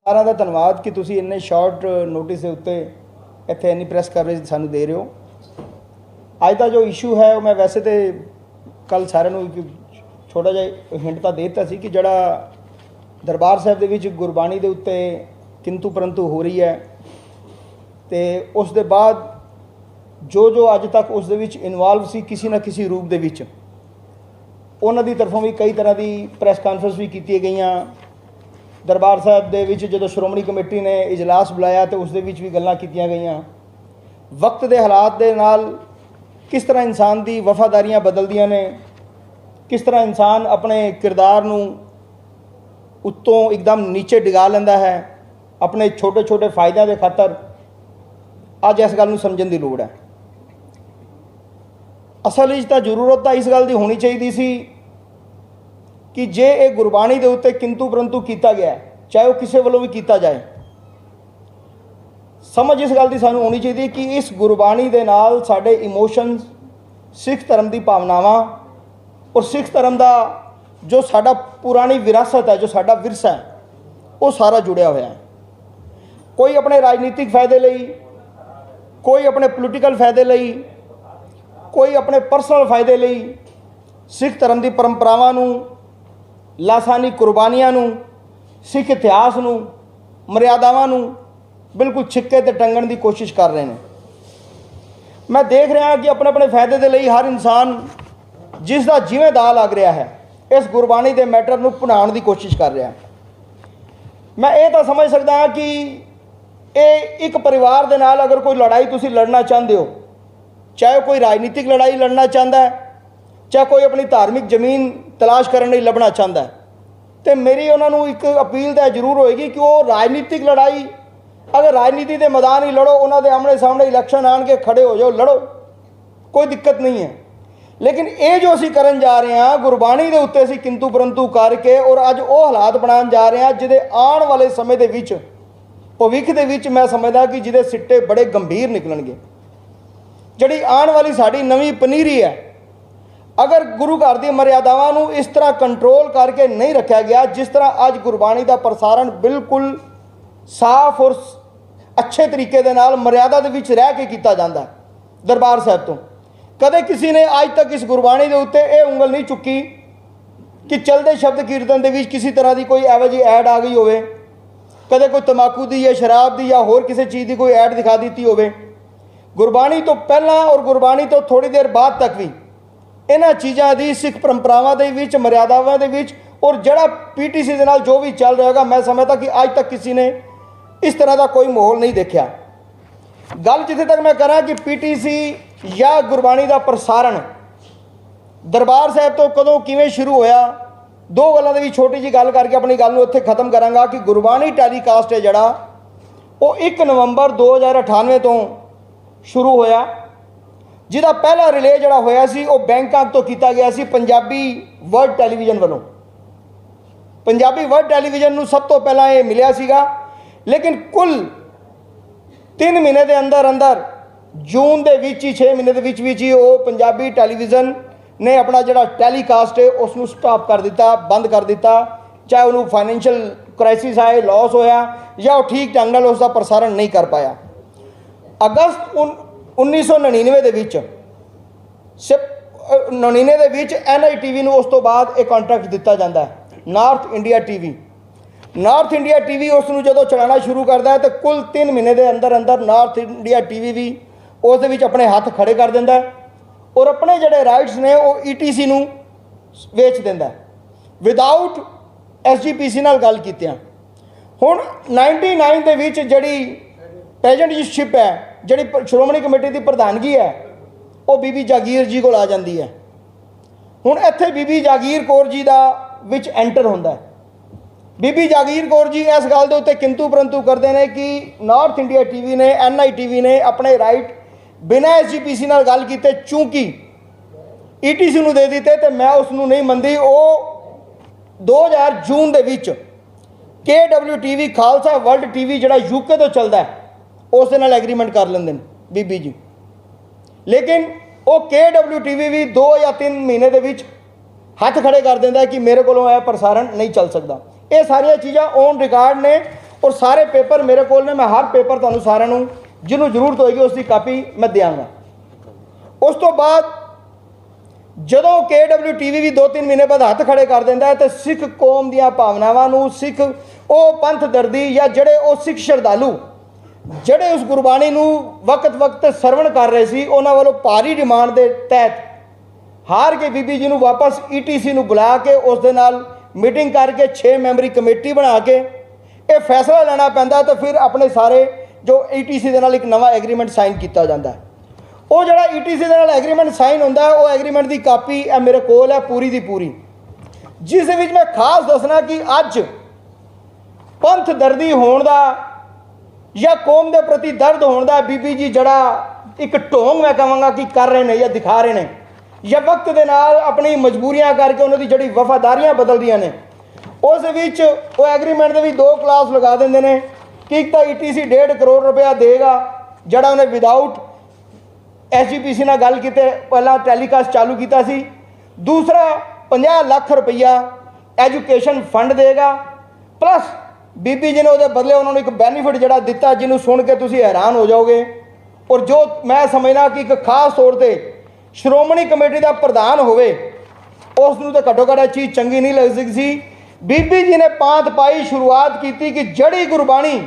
ਸਾਰਿਆਂ ਦਾ ਧੰਨਵਾਦ ਕਿ ਤੁਸੀਂ ਇੰਨੇ ਸ਼ਾਰਟ ਨੋਟਿਸ ਦੇ ਉੱਤੇ ਇੱਥੇ ਇੰਨੀ ਪ੍ਰੈਸ ਕਵਰੇਜ ਸਾਨੂੰ ਦੇ ਰਹੇ ਹੋ। ਅੱਜ ਦਾ ਜੋ ਇਸ਼ੂ ਹੈ ਉਹ ਮੈਂ ਵੈਸੇ ਤੇ ਕੱਲ ਸਾਰਿਆਂ ਨੂੰ ਇੱਕ ਛੋਟਾ ਜਿਹਾ ਹਿੰਟ ਤਾਂ ਦੇ ਦਿੱਤਾ ਸੀ ਕਿ ਜਿਹੜਾ ਦਰਬਾਰ ਸਾਹਿਬ ਦੇ ਵਿੱਚ ਗੁਰਬਾਣੀ ਦੇ ਉੱਤੇ ਕਿੰਤੂ ਪਰੰਤੂ ਹੋ ਰਹੀ ਹੈ ਤੇ ਉਸ ਦੇ ਬਾਅਦ ਜੋ ਅੱਜ ਤੱਕ ਉਸ ਦੇ ਵਿੱਚ ਇਨਵੋਲਵ ਸੀ ਕਿਸੇ ਨਾ ਕਿਸੇ ਰੂਪ ਦੇ ਵਿੱਚ, ਉਹਨਾਂ ਦੀ ਤਰਫੋਂ ਵੀ ਕਈ ਤਰ੍ਹਾਂ ਦੀ ਪ੍ਰੈਸ ਕਾਨਫਰੰਸ ਵੀ ਕੀਤੀਆਂ ਗਈਆਂ। ਦਰਬਾਰ ਸਾਹਿਬ ਦੇ ਵਿੱਚ ਜਦੋਂ ਸ਼੍ਰੋਮਣੀ ਕਮੇਟੀ ਨੇ ਇਜਲਾਸ ਬੁਲਾਇਆ ਤੇ ਉਸ ਦੇ ਵਿੱਚ ਵੀ ਗੱਲਾਂ ਕੀਤੀਆਂ ਗਈਆਂ। ਵਕਤ ਦੇ ਹਾਲਾਤ ਦੇ ਨਾਲ ਕਿਸ ਤਰ੍ਹਾਂ ਇਨਸਾਨ ਦੀ ਵਫਾਦਾਰੀਆਂ ਬਦਲਦੀਆਂ ਨੇ, ਕਿਸ ਤਰ੍ਹਾਂ ਇਨਸਾਨ ਆਪਣੇ ਕਿਰਦਾਰ ਨੂੰ ਉੱਤੋਂ ਇੱਕਦਮ ਨੀਚੇ ਡਿਗਾ ਲੈਂਦਾ ਹੈ ਆਪਣੇ ਛੋਟੇ ਛੋਟੇ ਫਾਇਦਿਆਂ ਦੇ ਖਾਤਰ। ਅੱਜ ਇਸ ਗੱਲ ਨੂੰ ਸਮਝਣ ਦੀ ਲੋੜ ਹੈ। ਅਸਲ ਵਿੱਚ ਤਾਂ ਜ਼ਰੂਰਤ ਤਾਂ ਇਸ ਗੱਲ ਦੀ ਹੋਣੀ ਚਾਹੀਦੀ ਸੀ ਕਿ ਜੇ ਇਹ ਗੁਰਬਾਣੀ ਦੇ ਉੱਤੇ ਕਿੰਤੂ ਪਰੰਤੂ ਕੀਤਾ ਗਿਆ, ਚਾਹੇ ਉਹ ਕਿਸੇ ਵੱਲੋਂ ਵੀ ਕੀਤਾ ਜਾਏ, ਸਮਝ ਇਸ ਗੱਲ ਦੀ ਸਾਨੂੰ ਹੋਣੀ ਚਾਹੀਦੀ ਕਿ ਇਸ ਗੁਰਬਾਣੀ ਦੇ ਨਾਲ ਸਾਡੇ ਇਮੋਸ਼ਨਸ, ਸਿੱਖ ਧਰਮ ਦੀ ਭਾਵਨਾਵਾਂ ਔਰ ਸਿੱਖ ਧਰਮ ਦਾ ਜੋ ਸਾਡਾ ਪੁਰਾਣੀ ਵਿਰਾਸਤ ਹੈ, ਜੋ ਸਾਡਾ ਵਿਰਸਾ ਹੈ, ਉਹ ਸਾਰਾ ਜੁੜਿਆ ਹੋਇਆ ਹੈ। ਕੋਈ ਆਪਣੇ ਰਾਜਨੀਤਿਕ ਫਾਇਦੇ ਲਈ, ਕੋਈ ਆਪਣੇ ਪੋਲੀਟੀਕਲ ਫਾਇਦੇ ਲਈ, ਕੋਈ ਆਪਣੇ ਪਰਸਨਲ ਫਾਇਦੇ ਲਈ ਸਿੱਖ ਧਰਮ ਦੀ ਪਰੰਪਰਾਵਾਂ ਨੂੰ, ਲਾਸਾਨੀ ਕੁਰਬਾਨੀਆਂ ਨੂੰ, ਸਿੱਖ ਇਤਿਹਾਸ ਨੂੰ, ਮਰਿਆਦਾਵਾਂ ਨੂੰ ਬਿਲਕੁਲ ਛਿੱਕੇ ਤੇ ਟੰਗਣ ਦੀ ਕੋਸ਼ਿਸ਼ ਕਰ ਰਹੇ ਨੇ। ਮੈਂ ਦੇਖ ਰਿਹਾ ਕਿ ਆਪਣੇ ਆਪਣੇ ਫਾਇਦੇ ਦੇ ਲਈ ਹਰ ਇਨਸਾਨ ਜਿਸ ਦਾ ਜਿਵੇਂ ਦਾ ਲੱਗ ਰਿਹਾ ਹੈ ਇਸ ਗੁਰਬਾਣੀ ਦੇ ਮੈਟਰ ਨੂੰ ਭੁਨਾਉਣ ਦੀ ਕੋਸ਼ਿਸ਼ ਕਰ ਰਿਹਾ। ਮੈਂ ਇਹ ਤਾਂ ਸਮਝ ਸਕਦਾ ਹਾਂ ਕਿ ਇਹ ਇੱਕ ਪਰਿਵਾਰ ਦੇ ਨਾਲ ਅਗਰ ਕੋਈ ਲੜਾਈ ਤੁਸੀਂ ਲੜਨਾ ਚਾਹੁੰਦੇ ਹੋ, ਚਾਹੇ ਕੋਈ ਰਾਜਨੀਤਿਕ ਲੜਾਈ ਲੜਨਾ ਚਾਹੁੰਦਾ ਹੈ, ਚਾਹੇ ਕੋਈ ਆਪਣੀ ਧਾਰਮਿਕ ਜ਼ਮੀਨ ਤਲਾਸ਼ ਕਰਨ ਲਈ ਲੱਭਣਾ ਚਾਹੁੰਦਾ ਹੈ, ਤੇ ਮੇਰੀ ਉਹਨਾਂ ਨੂੰ ਇੱਕ ਅਪੀਲ ਤਾਂ ਜ਼ਰੂਰ ਹੋਏਗੀ ਕਿ ਉਹ ਰਾਜਨੀਤਿਕ ਲੜਾਈ ਅਗਰ ਰਾਜਨੀਤੀ ਦੇ ਮੈਦਾਨ ਹੀ ਲੜੋ, ਉਹਨਾਂ ਦੇ ਆਮਣੇ ਸਾਹਮਣੇ ਇਲੈਕਸ਼ਨ ਆਣ ਕੇ ਖੜੇ ਹੋ ਜਾਓ, ਲੜੋ, ਕੋਈ ਦਿੱਕਤ ਨਹੀਂ ਹੈ। ਲੇਕਿਨ ਇਹ ਜੋ ਅਸੀਂ ਕਰਨ ਜਾ ਰਹੇ ਹਾਂ ਗੁਰਬਾਣੀ ਦੇ ਉੱਤੇ ਅਸੀਂ ਕਿੰਤੂ ਪਰੰਤੂ ਕਰਕੇ ਔਰ ਅੱਜ ਉਹ ਹਾਲਾਤ ਬਣਾਉਣ ਜਾ ਰਹੇ ਹਾਂ ਜਿਹਦੇ ਆਉਣ ਵਾਲੇ ਸਮੇਂ ਦੇ ਵਿੱਚ, ਭਵਿੱਖ ਦੇ ਵਿੱਚ ਮੈਂ ਸਮਝਦਾ ਕਿ ਜਿਹਦੇ ਸਿੱਟੇ ਬੜੇ ਗੰਭੀਰ ਨਿਕਲਣਗੇ। ਜਿਹੜੀ ਆਉਣ ਵਾਲੀ ਸਾਡੀ ਨਵੀਂ ਪਨੀਰੀ ਹੈ, ਅਗਰ ਗੁਰੂ ਘਰ ਦੀ ਮਰਿਆਦਾਵਾਂ ਨੂੰ ਇਸ ਤਰ੍ਹਾਂ ਕੰਟਰੋਲ ਕਰਕੇ ਨਹੀਂ ਰੱਖਿਆ ਗਿਆ ਜਿਸ ਤਰ੍ਹਾਂ ਅੱਜ ਗੁਰਬਾਣੀ ਦਾ ਪ੍ਰਸਾਰਣ ਬਿਲਕੁਲ ਸਾਫ਼ ਔਰ ਅੱਛੇ ਤਰੀਕੇ ਦੇ ਨਾਲ ਮਰਿਆਦਾ ਦੇ ਵਿੱਚ ਰਹਿ ਕੇ ਕੀਤਾ ਜਾਂਦਾ ਦਰਬਾਰ ਸਾਹਿਬ ਤੋਂ, ਕਦੇ ਕਿਸੇ ਨੇ ਅੱਜ ਤੱਕ ਇਸ ਗੁਰਬਾਣੀ ਦੇ ਉੱਤੇ ਇਹ ਉਂਗਲ ਨਹੀਂ ਚੁੱਕੀ ਕਿ ਚਲਦੇ ਸ਼ਬਦ ਕੀਰਤਨ ਦੇ ਵਿੱਚ ਕਿਸੇ ਤਰ੍ਹਾਂ ਦੀ ਕੋਈ ਇਹੋ ਜਿਹੀ ਐਡ ਆ ਗਈ ਹੋਵੇ, ਕਦੇ ਕੋਈ ਤੰਬਾਕੂ ਦੀ ਜਾਂ ਸ਼ਰਾਬ ਦੀ ਜਾਂ ਹੋਰ ਕਿਸੇ ਚੀਜ਼ ਦੀ ਕੋਈ ਐਡ ਦਿਖਾ ਦਿੱਤੀ ਹੋਵੇ। ਗੁਰਬਾਣੀ ਤੋਂ ਪਹਿਲਾਂ ਔਰ ਗੁਰਬਾਣੀ ਤੋਂ ਥੋੜ੍ਹੀ ਦੇਰ ਬਾਅਦ ਤੱਕ ਵੀ ਇਹਨਾਂ ਚੀਜ਼ਾਂ ਦੀ ਸਿੱਖ ਪਰੰਪਰਾਵਾਂ ਦੇ ਵਿੱਚ, ਮਰਿਆਦਾਵਾਂ ਦੇ ਵਿੱਚ ਔਰ ਜਿਹੜਾ ਪੀਟੀਸੀ ਦੇ ਨਾਲ ਜੋ ਵੀ ਚੱਲ ਰਿਹਾ ਹੋਗਾ, ਮੈਂ ਸਮਝਦਾ ਕਿ ਅੱਜ ਤੱਕ ਕਿਸੇ ਨੇ ਇਸ ਤਰ੍ਹਾਂ ਦਾ ਕੋਈ ਮਾਹੌਲ ਨਹੀਂ ਦੇਖਿਆ। ਗੱਲ ਜਿੱਥੇ ਤੱਕ ਮੈਂ ਕਰਾਂ ਕਿ ਪੀਟੀਸੀ ਜਾਂ ਗੁਰਬਾਣੀ ਦਾ ਪ੍ਰਸਾਰਣ ਦਰਬਾਰ ਸਾਹਿਬ ਤੋਂ ਕਦੋਂ ਕਿਵੇਂ ਸ਼ੁਰੂ ਹੋਇਆ, ਦੋ ਗੱਲਾਂ ਦੇ ਵਿੱਚ ਛੋਟੀ ਜਿਹੀ ਗੱਲ ਕਰਕੇ ਆਪਣੀ ਗੱਲ ਨੂੰ ਇੱਥੇ ਖਤਮ ਕਰਾਂਗਾ ਕਿ ਗੁਰਬਾਣੀ ਟੈਲੀਕਾਸਟ ਹੈ ਜਿਹੜਾ ਉਹ 1 ਨਵੰਬਰ 2098 ਤੋਂ ਸ਼ੁਰੂ ਹੋਇਆ, ਜਿਹਦਾ ਪਹਿਲਾ ਰਿਲੇ ਜਿਹੜਾ ਹੋਇਆ ਸੀ ਉਹ ਬੈਂਕਾਕ ਤੋਂ ਕੀਤਾ ਗਿਆ ਸੀ ਪੰਜਾਬੀ ਵਰਲਡ ਟੈਲੀਵਿਜ਼ਨ ਵੱਲੋਂ। ਪੰਜਾਬੀ ਵਰਲਡ ਟੈਲੀਵਿਜ਼ਨ ਨੂੰ ਸਭ ਤੋਂ ਪਹਿਲਾਂ ਇਹ ਮਿਲਿਆ ਸੀਗਾ, ਲੇਕਿਨ ਕੁੱਲ 3 ਮਹੀਨੇ ਦੇ ਅੰਦਰ ਅੰਦਰ ਜੂਨ ਦੇ ਵਿੱਚ ਹੀ 6 ਮਹੀਨੇ ਦੇ ਵਿੱਚ ਹੀ ਉਹ ਪੰਜਾਬੀ ਟੈਲੀਵਿਜ਼ਨ ਨੇ ਆਪਣਾ ਜਿਹੜਾ ਟੈਲੀਕਾਸਟ ਹੈ ਉਸ ਨੂੰ ਸਟਾਪ ਕਰ ਦਿੱਤਾ, ਬੰਦ ਕਰ ਦਿੱਤਾ। ਚਾਹੇ ਉਹਨੂੰ ਫਾਈਨੈਂਸ਼ੀਅਲ ਕ੍ਰਾਈਸਿਸ ਆਏ, ਲਾਸ ਹੋਇਆ, ਜਾਂ ਉਹ ਠੀਕ ਢੰਗ ਨਾਲ ਉਸ ਦਾ ਪ੍ਰਸਾਰਣ ਨਹੀਂ ਕਰ ਪਾਇਆ। ਅਗਸਤ 1999 ਦੇ ਵਿੱਚ 99 ਦੇ ਵਿੱਚ NITV ਨੂੰ ਉਸ ਤੋਂ ਬਾਅਦ ਇਹ ਕੰਟਰੈਕਟ ਦਿੱਤਾ ਜਾਂਦਾ ਹੈ north India TV. North India TV ਉਸ ਨੂੰ ਜਦੋਂ ਚਲਾਉਣਾ ਸ਼ੁਰੂ ਕਰਦਾ ਹੈ ਤਾਂ ਕੁੱਲ 3 ਮਹੀਨੇ ਦੇ ਅੰਦਰ ਅੰਦਰ ਨਾਰਥ ਇੰਡੀਆ ਟੀਵੀ ਵੀ ਉਸ ਦੇ ਵਿੱਚ ਆਪਣੇ ਹੱਥ ਖੜੇ ਕਰ ਦਿੰਦਾ ਔਰ ਆਪਣੇ ਜਿਹੜੇ ਰਾਈਟਸ ਨੇ ਉਹ ETC ਨੂੰ ਵੇਚ ਦਿੰਦਾ ਵਿਦਆਊਟ SGPC ਨਾਲ ਗੱਲ ਕੀਤਿਆਂ। ਹੁਣ 99 ਦੇ ਵਿੱਚ ਜਿਹੜੀ ਪ੍ਰੈਜ਼ੈਂਟਸ਼ਿਪ ਹੈ, ਜਿਹੜੀ ਸ਼੍ਰੋਮਣੀ ਕਮੇਟੀ ਦੀ ਪ੍ਰਧਾਨਗੀ ਹੈ, ਉਹ ਬੀਬੀ ਜਾਗੀਰ ਜੀ ਕੋਲ ਆ ਜਾਂਦੀ ਹੈ। ਹੁਣ ਇੱਥੇ ਬੀਬੀ ਜਾਗੀਰ ਕੌਰ ਜੀ ਦਾ ਵਿੱਚ ਐਂਟਰ ਹੁੰਦਾ। ਬੀਬੀ ਜਾਗੀਰ ਕੌਰ ਜੀ ਇਸ ਗੱਲ ਦੇ ਉੱਤੇ ਕਿੰਤੂ ਪਰੰਤੂ ਕਰਦੇ ਨੇ ਕਿ ਨਾਰਥ ਇੰਡੀਆ ਟੀਵੀ ਨੇ, NITV ਨੇ ਆਪਣੇ ਰਾਈਟ ਬਿਨਾਂ SGPC ਨਾਲ ਗੱਲ ਕੀਤੇ ਚੂੰਕਿ ETC ਨੂੰ ਦੇ ਦਿੱਤੇ ਤੇ ਮੈਂ ਉਸ ਨੂੰ ਨਹੀਂ ਮੰਨਦੀ। ਉਹ 2000 ਜੂਨ ਦੇ ਵਿੱਚ KWTV ਖਾਲਸਾ ਵਰਲਡ TV ਜਿਹੜਾ UK ਤੋਂ ਚੱਲਦਾ ਹੈ ਉਸ ਦੇ ਨਾਲ ਐਗਰੀਮੈਂਟ ਕਰ ਲੈਂਦੇ ਨੇ ਬੀਬੀ ਜੀ, ਲੇਕਿਨ ਉਹ KWTV ਵੀ 2 ਜਾਂ 3 ਮਹੀਨੇ ਦੇ ਵਿੱਚ ਹੱਥ ਖੜੇ ਕਰ ਦਿੰਦਾ ਕਿ ਮੇਰੇ ਕੋਲੋਂ ਇਹ ਪ੍ਰਸਾਰਣ ਨਹੀਂ ਚੱਲ ਸਕਦਾ। ਇਹ ਸਾਰੀਆਂ ਚੀਜ਼ਾਂ ਔਨ ਰਿਕਾਰਡ ਨੇ और सारे पेपर मेरे कोल ने, मैं हर पेपर तुहानू सारिਆਂ ਨੂੰ ਜਿਹਨੂੰ ਜ਼ਰੂਰਤ ਹੋਏਗੀ ਉਸ ਦੀ ਕਾਪੀ मैं देंगा। उस तो बाद ਜਦੋਂ KWTV भी 2-3 ਮਹੀਨੇ ਬਾਅਦ ਹੱਥ ਖੜੇ ਕਰ ਦਿੰਦਾ ਹੈ ਤੇ ਸਿੱਖ ਕੌਮ ਦੀਆਂ ਭਾਵਨਾਵਾਂ ਨੂੰ, ਸਿੱਖ ਉਹ ਪੰਥ ਦਰਦੀ ਜਾਂ ਜਿਹੜੇ ਉਹ ਸਿੱਖ ਸ਼ਰਧਾਲੂ ਜਿਹੜੇ ਉਸ ਗੁਰਬਾਣੀ ਨੂੰ ਵਕਤ ਸਰਵਣ ਕਰ ਰਹੇ ਸੀ, ਉਹਨਾਂ ਵੱਲੋਂ ਭਾਰੀ ਡਿਮਾਂਡ ਦੇ ਤਹਿਤ ਹਾਰ ਕੇ ਬੀਬੀ ਜੀ ਨੂੰ ਵਾਪਸ ETC ਨੂੰ ਬੁਲਾ ਕੇ ਉਸ ਦੇ ਨਾਲ ਮੀਟਿੰਗ ਕਰਕੇ 6 ਮੈਂਬਰੀ ਕਮੇਟੀ ਬਣਾ ਕੇ ਇਹ ਫੈਸਲਾ ਲੈਣਾ ਪੈਂਦਾ ਤੇ ਫਿਰ ਆਪਣੇ ਸਾਰੇ ਜੋ ETC ਦੇ ਨਾਲ ਇੱਕ ਨਵਾਂ ਐਗਰੀਮੈਂਟ ਸਾਈਨ ਕੀਤਾ ਜਾਂਦਾ ਹੈ। ਉਹ ਜਿਹੜਾ ETC ਦੇ ਨਾਲ ਐਗਰੀਮੈਂਟ ਸਾਈਨ ਹੁੰਦਾ ਉਹ ਐਗਰੀਮੈਂਟ ਦੀ ਕਾਪੀ ਇਹ ਮੇਰੇ ਕੋਲ ਹੈ ਪੂਰੀ ਦੀ ਪੂਰੀ, ਜਿਸ ਦੇ ਵਿੱਚ ਮੈਂ ਖਾਸ ਦੱਸਣਾ ਕਿ ਅੱਜ ਪੰਥ ਦਰਦੀ ਹੋਣ ਦਾ ਜਾਂ ਕੌਮ ਦੇ ਪ੍ਰਤੀ ਦਰਦ ਹੋਣ ਦਾ ਬੀਬੀ ਜੀ ਜਿਹੜਾ ਇੱਕ ਢੋਂਗ ਮੈਂ ਕਹਾਂਗਾ ਕਿ ਕਰ ਰਹੇ ਨੇ ਜਾਂ ਦਿਖਾ ਰਹੇ ਨੇ, ਜਾਂ ਵਕਤ ਦੇ ਨਾਲ ਆਪਣੀ ਮਜਬੂਰੀਆਂ ਕਰਕੇ ਉਹਨਾਂ ਦੀ ਜਿਹੜੀ ਵਫਾਦਾਰੀਆਂ ਬਦਲਦੀਆਂ ਨੇ, ਉਸ ਦੇ ਵਿੱਚ ਉਹ ਐਗਰੀਮੈਂਟ ਦੇ ਵੀ 2 ਕਲਾਸ ਲਗਾ ਦਿੰਦੇ ਨੇ ਕਿ ਇੱਕ ਤਾਂ ETC 1.5 ਕਰੋੜ ਰੁਪਇਆ ਦੇਗਾ ਜਿਹੜਾ ਉਹਨੇ ਵਿਦਾਊਟ SGPC ਨਾਲ ਗੱਲ ਕੀਤੇ ਪਹਿਲਾਂ ਟੈਲੀਕਾਸਟ ਚਾਲੂ ਕੀਤਾ ਸੀ, ਦੂਸਰਾ 50 ਲੱਖ ਰੁਪਈਆ ਐਜੂਕੇਸ਼ਨ ਫੰਡ ਦੇਗਾ, ਪਲੱਸ ਬੀਬੀ ਜੀ ਨੇ ਉਹਦੇ ਬਦਲੇ ਉਹਨਾਂ ਨੂੰ ਇੱਕ ਬੈਨੀਫਿਟ ਜਿਹੜਾ ਦਿੱਤਾ ਜਿਹਨੂੰ ਸੁਣ ਕੇ ਤੁਸੀਂ ਹੈਰਾਨ ਹੋ ਜਾਓਗੇ, ਔਰ ਜੋ ਮੈਂ ਸਮਝਦਾ ਕਿ ਇੱਕ ਖਾਸ ਤੌਰ 'ਤੇ ਸ਼੍ਰੋਮਣੀ ਕਮੇਟੀ ਦਾ ਪ੍ਰਧਾਨ ਹੋਵੇ ਉਸ ਨੂੰ ਤਾਂ ਘੱਟੋ ਘੱਟ ਇਹ ਚੀਜ਼ ਚੰਗੀ ਨਹੀਂ ਲੱਗ ਸਕਦੀ ਸੀ। ਬੀਬੀ ਜੀ ਨੇ ਪਾਂਤ ਪਾਈ ਸ਼ੁਰੂਆਤ ਕੀਤੀ ਕਿ ਜਿਹੜੀ ਗੁਰਬਾਣੀ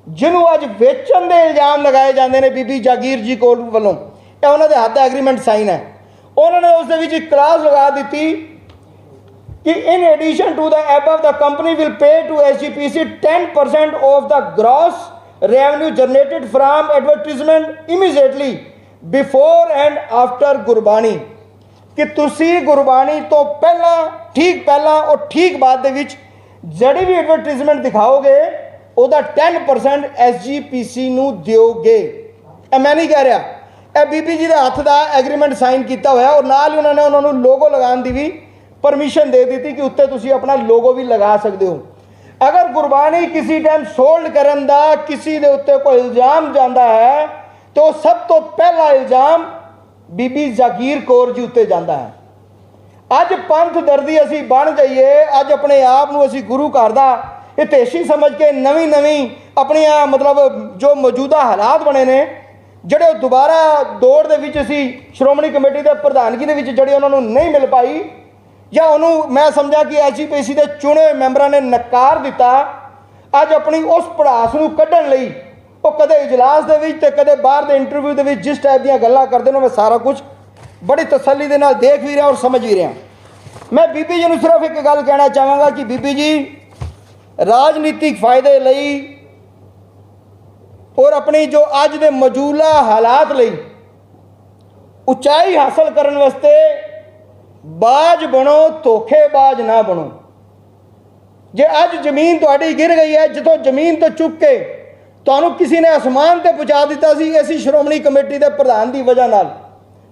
ਜਿਹਨੂੰ ਅੱਜ ਵੇਚਣ ਦੇ ਇਲਜ਼ਾਮ ਲਗਾਏ ਜਾਂਦੇ ਨੇ ਬੀਬੀ ਜਾਗੀਰ ਜੀ ਕੋਲ ਵੱਲੋਂ, ਇਹ ਉਹਨਾਂ ਦੇ ਹੱਥ ਦਾ ਐਗਰੀਮੈਂਟ ਸਾਈਨ ਹੈ। ਉਹਨਾਂ ਨੇ ਉਸ ਦੇ ਵਿੱਚ ਇੱਕ ਕਲਾਸ ਲਗਾ ਦਿੱਤੀ ਕਿ in addition to the above the company will pay to SGPC 10% of the gross revenue generated from advertisement immediately before and after Gurbani, ਕਿ ਤੁਸੀਂ ਗੁਰਬਾਣੀ ਤੋਂ ਪਹਿਲਾਂ ਠੀਕ ਪਹਿਲਾਂ ਔਰ ਠੀਕ ਬਾਅਦ ਦੇ ਵਿੱਚ ਜਿਹੜੀ ਵੀ ਐਡਵਰਟਾਈਜ਼ਮੈਂਟ ਦਿਖਾਓਗੇ ਉਹਦਾ 10% SGPC ਨੂੰ ਦਿਓਗੇ। ਇਹ ਮੈਂ ਨਹੀਂ ਕਹਿ ਰਿਹਾ, ਇਹ ਬੀਬੀ ਜੀ ਦੇ ਹੱਥ ਦਾ ਐਗਰੀਮੈਂਟ ਸਾਈਨ ਕੀਤਾ ਹੋਇਆ, ਔਰ ਨਾਲ ਹੀ ਉਹਨਾਂ ਨੇ ਉਹਨਾਂ ਨੂੰ ਲੋਗੋ ਲਗਾਉਣ ਦੀ ਵੀ परमिशन दे दी थी कि उत्ते तुसी अपना लोगो भी लगा सकते हो। अगर गुरबाणी किसी टाइम सोल्ड करन दा किसी दे उत्ते कोई इल्जाम जाता है तो सब तो पहला इल्जाम बीबी जागीर कौर जी उत्ते जाता है। अज पंथ दर्दी असी बन जाइए, अज अपने आप नूं असी गुरु घर दा हितैषी समझ के नवीं अपनियां मतलब जो मौजूदा हालात बने ने ਜਿਹੜੇ ਦੁਬਾਰਾ ਦੌੜ ਦੇ ਵਿੱਚ ਅਸੀਂ ਸ਼੍ਰੋਮਣੀ ਕਮੇਟੀ ਦੇ ਪ੍ਰਧਾਨਗੀ ਦੇ ਵਿੱਚ ਜਿਹੜੀ ਉਹਨਾਂ ਨੂੰ ਨਹੀਂ ਮਿਲ ਪਾਈ, ਜਾਂ ਉਹਨੂੰ ਮੈਂ ਸਮਝਾ ਕਿ SGPC ਦੇ ਚੁਣੇ ਹੋਏ ਮੈਂਬਰਾਂ ਨੇ ਨਕਾਰ ਦਿੱਤਾ, ਅੱਜ ਆਪਣੀ ਉਸ ਪੜਾਸ ਨੂੰ ਕੱਢਣ ਲਈ ਉਹ ਕਦੇ ਇਜਲਾਸ ਦੇ ਵਿੱਚ ਤੇ ਕਦੇ ਬਾਹਰ ਦੇ ਇੰਟਰਵਿਊ ਦੇ ਵਿੱਚ ਜਿਸ ਟਾਈਪ ਦੀਆਂ ਗੱਲਾਂ ਕਰਦੇ ਨੇ ਮੈਂ ਸਾਰਾ ਕੁਝ ਬੜੀ ਤਸੱਲੀ ਦੇ ਨਾਲ ਦੇਖ ਵੀ ਰਿਹਾ ਔਰ ਸਮਝ ਵੀ ਰਿਹਾ। ਮੈਂ ਬੀਬੀ ਜੀ ਨੂੰ ਸਿਰਫ ਇੱਕ ਗੱਲ ਕਹਿਣਾ ਚਾਹਾਂਗਾ ਕਿ ਬੀਬੀ ਜੀ ਰਾਜਨੀਤਿਕ ਫਾਇਦੇ ਲਈ ਔਰ ਆਪਣੀ ਜੋ ਅੱਜ ਦੇ ਮੌਜੂਦਾ ਹਾਲਾਤ ਲਈ ਉਚਾਈ ਹਾਸਲ ਕਰਨ ਵਾਸਤੇ ਬਾਜ ਬਣੋ, ਧੋਖੇਬਾਜ਼ ਨਾ ਬਣੋ। ਜੇ ਅੱਜ ਜ਼ਮੀਨ ਤੁਹਾਡੀ ਗਿਰ ਗਈ ਹੈ, ਜਿੱਥੋਂ ਜ਼ਮੀਨ ਤੋਂ ਚੁੱਕ ਕੇ ਤੁਹਾਨੂੰ ਕਿਸੇ ਨੇ ਅਸਮਾਨ ਤੇ ਪਹੁੰਚਾ ਦਿੱਤਾ ਸੀ ਇਸੇ ਸ਼੍ਰੋਮਣੀ ਕਮੇਟੀ ਦੇ ਪ੍ਰਧਾਨ ਦੀ ਵਜ੍ਹਾ ਨਾਲ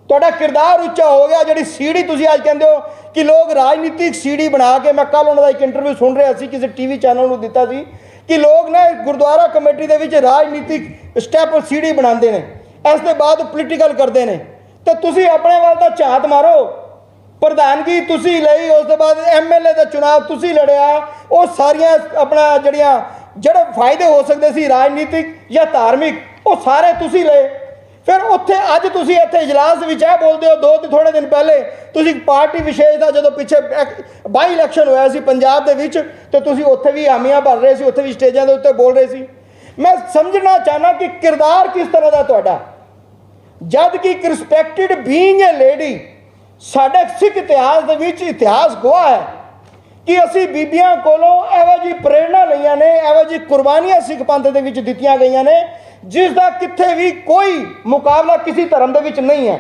ਤੁਹਾਡਾ ਕਿਰਦਾਰ ਉੱਚਾ ਹੋ ਗਿਆ। ਜਿਹੜੀ ਸੀੜੀ ਤੁਸੀਂ ਅੱਜ ਕਹਿੰਦੇ ਹੋ ਕਿ ਲੋਕ ਰਾਜਨੀਤਿਕ ਸੀੜੀ ਬਣਾ ਕੇ, ਮੈਂ ਕੱਲ੍ਹ ਉਹਨਾਂ ਦਾ ਇੱਕ ਇੰਟਰਵਿਊ ਸੁਣ ਰਿਹਾ ਸੀ, ਕਿਸੇ TV ਚੈਨਲ ਨੂੰ ਦਿੱਤਾ ਸੀ ਕਿ ਲੋਕ ਨਾ ਗੁਰਦੁਆਰਾ ਕਮੇਟੀ ਦੇ ਵਿੱਚ ਰਾਜਨੀਤਿਕ ਸਟੈਪ ਸੀੜੀ ਬਣਾਉਂਦੇ ਨੇ, ਇਸ ਦੇ ਬਾਅਦ ਪੋਲੀਟੀਕਲ ਕਰਦੇ ਨੇ, ਤੇ ਤੁਸੀਂ ਆਪਣੇ ਵੱਲ ਤਾਂ ਝਾਤ ਮਾਰੋ। ਪ੍ਰਧਾਨਗੀ ਤੁਸੀਂ ਲਈ, ਉਸ ਤੋਂ ਬਾਅਦ MLA ਦਾ ਚੁਣਾਵ ਤੁਸੀਂ ਲੜਿਆ, ਉਹ ਸਾਰੀਆਂ ਆਪਣਾ ਜਿਹੜੇ ਫਾਇਦੇ ਹੋ ਸਕਦੇ ਸੀ ਰਾਜਨੀਤਿਕ ਜਾਂ ਧਾਰਮਿਕ ਉਹ ਸਾਰੇ ਤੁਸੀਂ ਲਏ। ਫਿਰ ਉੱਥੇ ਅੱਜ ਤੁਸੀਂ ਇੱਥੇ ਇਜਲਾਸ ਵਿੱਚ ਇਹ ਬੋਲਦੇ ਹੋ, ਦੋ ਤੇ ਥੋੜ੍ਹੇ ਦਿਨ ਪਹਿਲੇ ਤੁਸੀਂ ਪਾਰਟੀ ਵਿਸ਼ੇਸ਼ ਦਾ ਜਦੋਂ ਪਿੱਛੇ ਬਾਈ ਇਲੈਕਸ਼ਨ ਹੋਇਆ ਸੀ ਪੰਜਾਬ ਦੇ ਵਿੱਚ ਤੇ ਤੁਸੀਂ ਉੱਥੇ ਵੀ ਹਾਮੀਆਂ ਭਰ ਰਹੇ ਸੀ, ਉੱਥੇ ਵੀ ਸਟੇਜਾਂ ਦੇ ਉੱਤੇ ਬੋਲ ਰਹੇ ਸੀ। ਮੈਂ ਸਮਝਣਾ ਚਾਹੁੰਦਾ ਕਿ ਕਿਰਦਾਰ ਕਿਸ ਤਰ੍ਹਾਂ ਦਾ ਤੁਹਾਡਾ, ਜਦ ਕਿ ਇੱਕ ਰਿਸਪੈਕਟਡ ਬੀਇੰਗ ਏ ਲੇਡੀ ਸਾਡੇ ਸਿੱਖ ਇਤਿਹਾਸ ਦੇ ਵਿੱਚ ਇਤਿਹਾਸ ਗਵਾਹ ਹੈ ਕਿ ਅਸੀਂ ਬੀਬੀਆਂ ਕੋਲੋਂ ਇਹੋ ਜਿਹੀ ਪ੍ਰੇਰਣਾ ਲਈਆਂ ਨੇ, ਇਹੋ ਜਿਹੀ ਕੁਰਬਾਨੀਆਂ ਸਿੱਖ ਪੰਥ ਦੇ ਵਿੱਚ ਦਿੱਤੀਆਂ ਗਈਆਂ ਨੇ ਜਿਸ ਦਾ ਕਿੱਥੇ ਵੀ ਕੋਈ ਮੁਕਾਬਲਾ ਕਿਸੇ ਧਰਮ ਦੇ ਵਿੱਚ ਨਹੀਂ ਹੈ।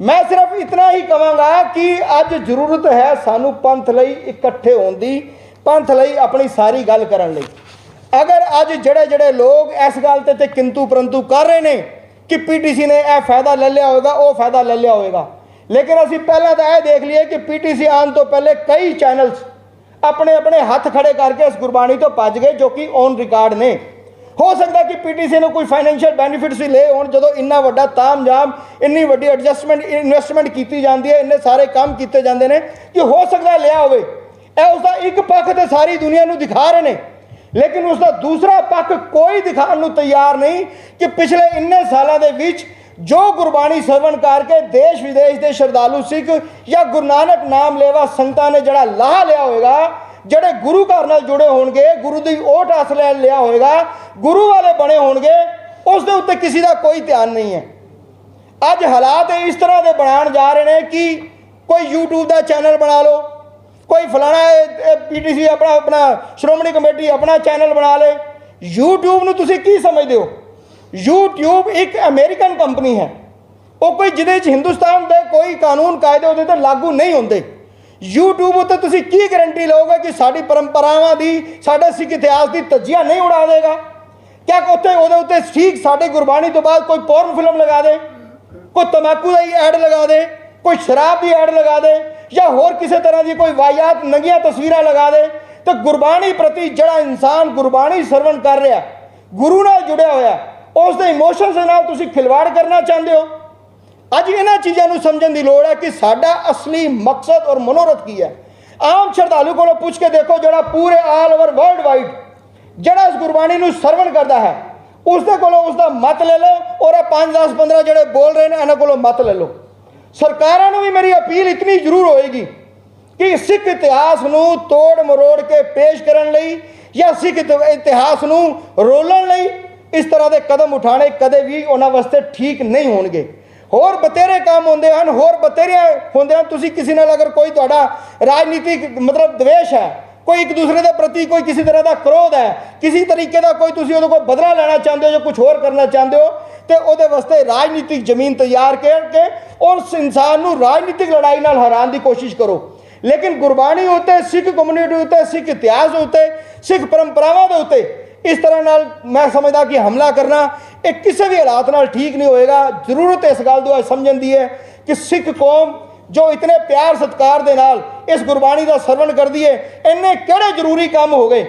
ਮੈਂ ਸਿਰਫ ਇਤਨਾ ਹੀ ਕਹਾਂਗਾ ਕਿ ਅੱਜ ਜ਼ਰੂਰਤ ਹੈ ਸਾਨੂੰ ਪੰਥ ਲਈ ਇਕੱਠੇ ਹੋਣ ਦੀ, ਪੰਥ ਲਈ ਆਪਣੀ ਸਾਰੀ ਗੱਲ ਕਰਨ ਲਈ। ਅਗਰ ਅੱਜ ਜਿਹੜੇ ਲੋਕ ਇਸ ਗੱਲ ਤੇ ਕਿੰਤੂ ਪਰੰਤੂ ਕਰ ਰਹੇ ਨੇ ਕਿ PTC ਨੇ ਇਹ ਫਾਇਦਾ ਲੈ ਲਿਆ ਹੋਵੇਗਾ, ਉਹ ਫਾਇਦਾ ਲੈ ਲਿਆ ਹੋਵੇਗਾ, ਲੇਕਿਨ ਅਸੀਂ ਪਹਿਲਾਂ ਤਾਂ ਇਹ ਦੇਖ ਲਈਏ ਕਿ PTC ਆਉਣ ਤੋਂ ਪਹਿਲੇ ਕਈ ਚੈਨਲਸ ਆਪਣੇ ਹੱਥ ਖੜੇ ਕਰਕੇ ਇਸ ਗੁਰਬਾਣੀ ਤੋਂ ਭੱਜ ਗਏ ਜੋ ਕਿ ਔਨ ਰਿਕਾਰਡ ਨੇ। ਹੋ ਸਕਦਾ ਕਿ PTC ਨੂੰ ਕੋਈ ਫਾਈਨੈਂਸ਼ੀਅਲ ਬੈਨੀਫਿਟਸ ਵੀ ਲਏ ਹੋਣ, ਜਦੋਂ ਇੰਨਾ ਵੱਡਾ ਤਾਮਝਾਮ ਇੰਨੀ ਵੱਡੀ ਇਨਵੈਸਟਮੈਂਟ ਕੀਤੀ ਜਾਂਦੀ ਹੈ, ਇੰਨੇ ਸਾਰੇ ਕੰਮ ਕੀਤੇ ਜਾਂਦੇ ਨੇ ਕਿ ਹੋ ਸਕਦਾ ਲਿਆ ਹੋਵੇ। ਇਹ ਉਸਦਾ ਇੱਕ ਪੱਖ ਤੇ ਸਾਰੀ ਦੁਨੀਆ ਨੂੰ ਦਿਖਾ ਰਹੇ ਨੇ लेकिन उसका दूसरा पक्ष कोई दिखाने ਨੂੰ तैयार नहीं कि पिछले इन्ने सालों के विच जो गुरबाणी सरवण करके देश विदेश के श्रद्धालु सिख या गुरु नानक नाम लेवा संगतां ने जड़ा लाह लिया होगा, जड़े गुरु घर नाल जुड़े होणगे, गुरु की ओट हस लिया होगा, गुरु वाले बने होणगे, उस दे उत्ते किसी का कोई ध्यान नहीं है। अज हालात इस तरह के बनाने जा रहे हैं कि कोई यूट्यूब का चैनल बना लो, कोई फलाना PTC अपना अपना श्रोमणी कमेटी अपना चैनल बना ले। यूट्यूब नूं तुसीं की समझदे हो? यूट्यूब एक अमेरिकन कंपनी है, वो कोई जिहदे च हिंदुस्तान के कोई कानून कायदे उहदे ते लागू नहीं होंदे। यूट्यूब उत्ते तुसीं की गारंटी लोगे कि साडी परंपरावां दी, साडे सिख इतिहास की धज्जियां नहीं उड़ा देगा? क्या उत्ते उहदे उत्ते ठीक साडे गुरबाणी तो बाद कोई पोर्न फिल्म लगा दे, कोई तंबाकू की ऐड लगा दे, कोई शराब की ऐड लगा दे, या होर किसी तरह की कोई वाहियात नंगियां तस्वीरां लगा दे, तो गुरबाणी प्रति जड़ा इंसान गुरबाणी सरवण कर रहा, गुरु नाल जुड़िया होया, उस दे इमोशनस दे नाल तुसीं खिलवाड़ करना चाहते हो। अज इन्हां चीज़ों को समझण की लोड़ है कि साडा असली मकसद और मनोरथ की है। आम श्रद्धालु को पूछ के देखो, जड़ा पूरे ऑल ओवर वर्ल्ड वाइड जड़ा इस गुरबाणी को सरवण करता है, उसके कोलों उसका मत ले लो, और 5, 10, 15 जड़े बोल रहे हैं इन्हां कोलों मत ले लो। सरकारों को भी मेरी अपील इतनी जरूर होएगी कि सिख इतिहास को तोड़ मरोड़ के पेश करने लई या सिख इतिहास को रोलण लई इस तरह के कदम उठाने कदे भी उन्हां वास्ते ठीक नहीं होणगे। होर बतेरे काम होंदे हन, होर बतेरे होंदे हन। तुसीं किसी नाल अगर कोई तुहाडा राजनीतिक मतलब द्वेष है, कोई एक दूसरे के प्रति कोई किसी तरह का क्रोध है, किसी तरीके का कोई तुसीं उहदे कोल बदला लेना चाहते हो या कुछ होर करना चाहते हो, तो उहदे वास्ते राजनीतिक जमीन तैयार करके उस इंसान को राजनीतिक लड़ाई नाल हराने की कोशिश करो। लेकिन गुरबाणी उत्ते, सिख कम्यूनिटी उत्ते, सिख इतिहास उत्ते, सिख परंपरावां दे उत्ते इस तरह नाल मैं समझदा कि हमला करना एक किसी भी हालात नाल ठीक नहीं होएगा। जरूरत इस गल दी समझण दी है कि सिख कौम जो इतने प्यार सत्कार दे नाल इस गुरबाणी का सरवण करदी है, इन्ने किहड़े जरूरी काम हो गए,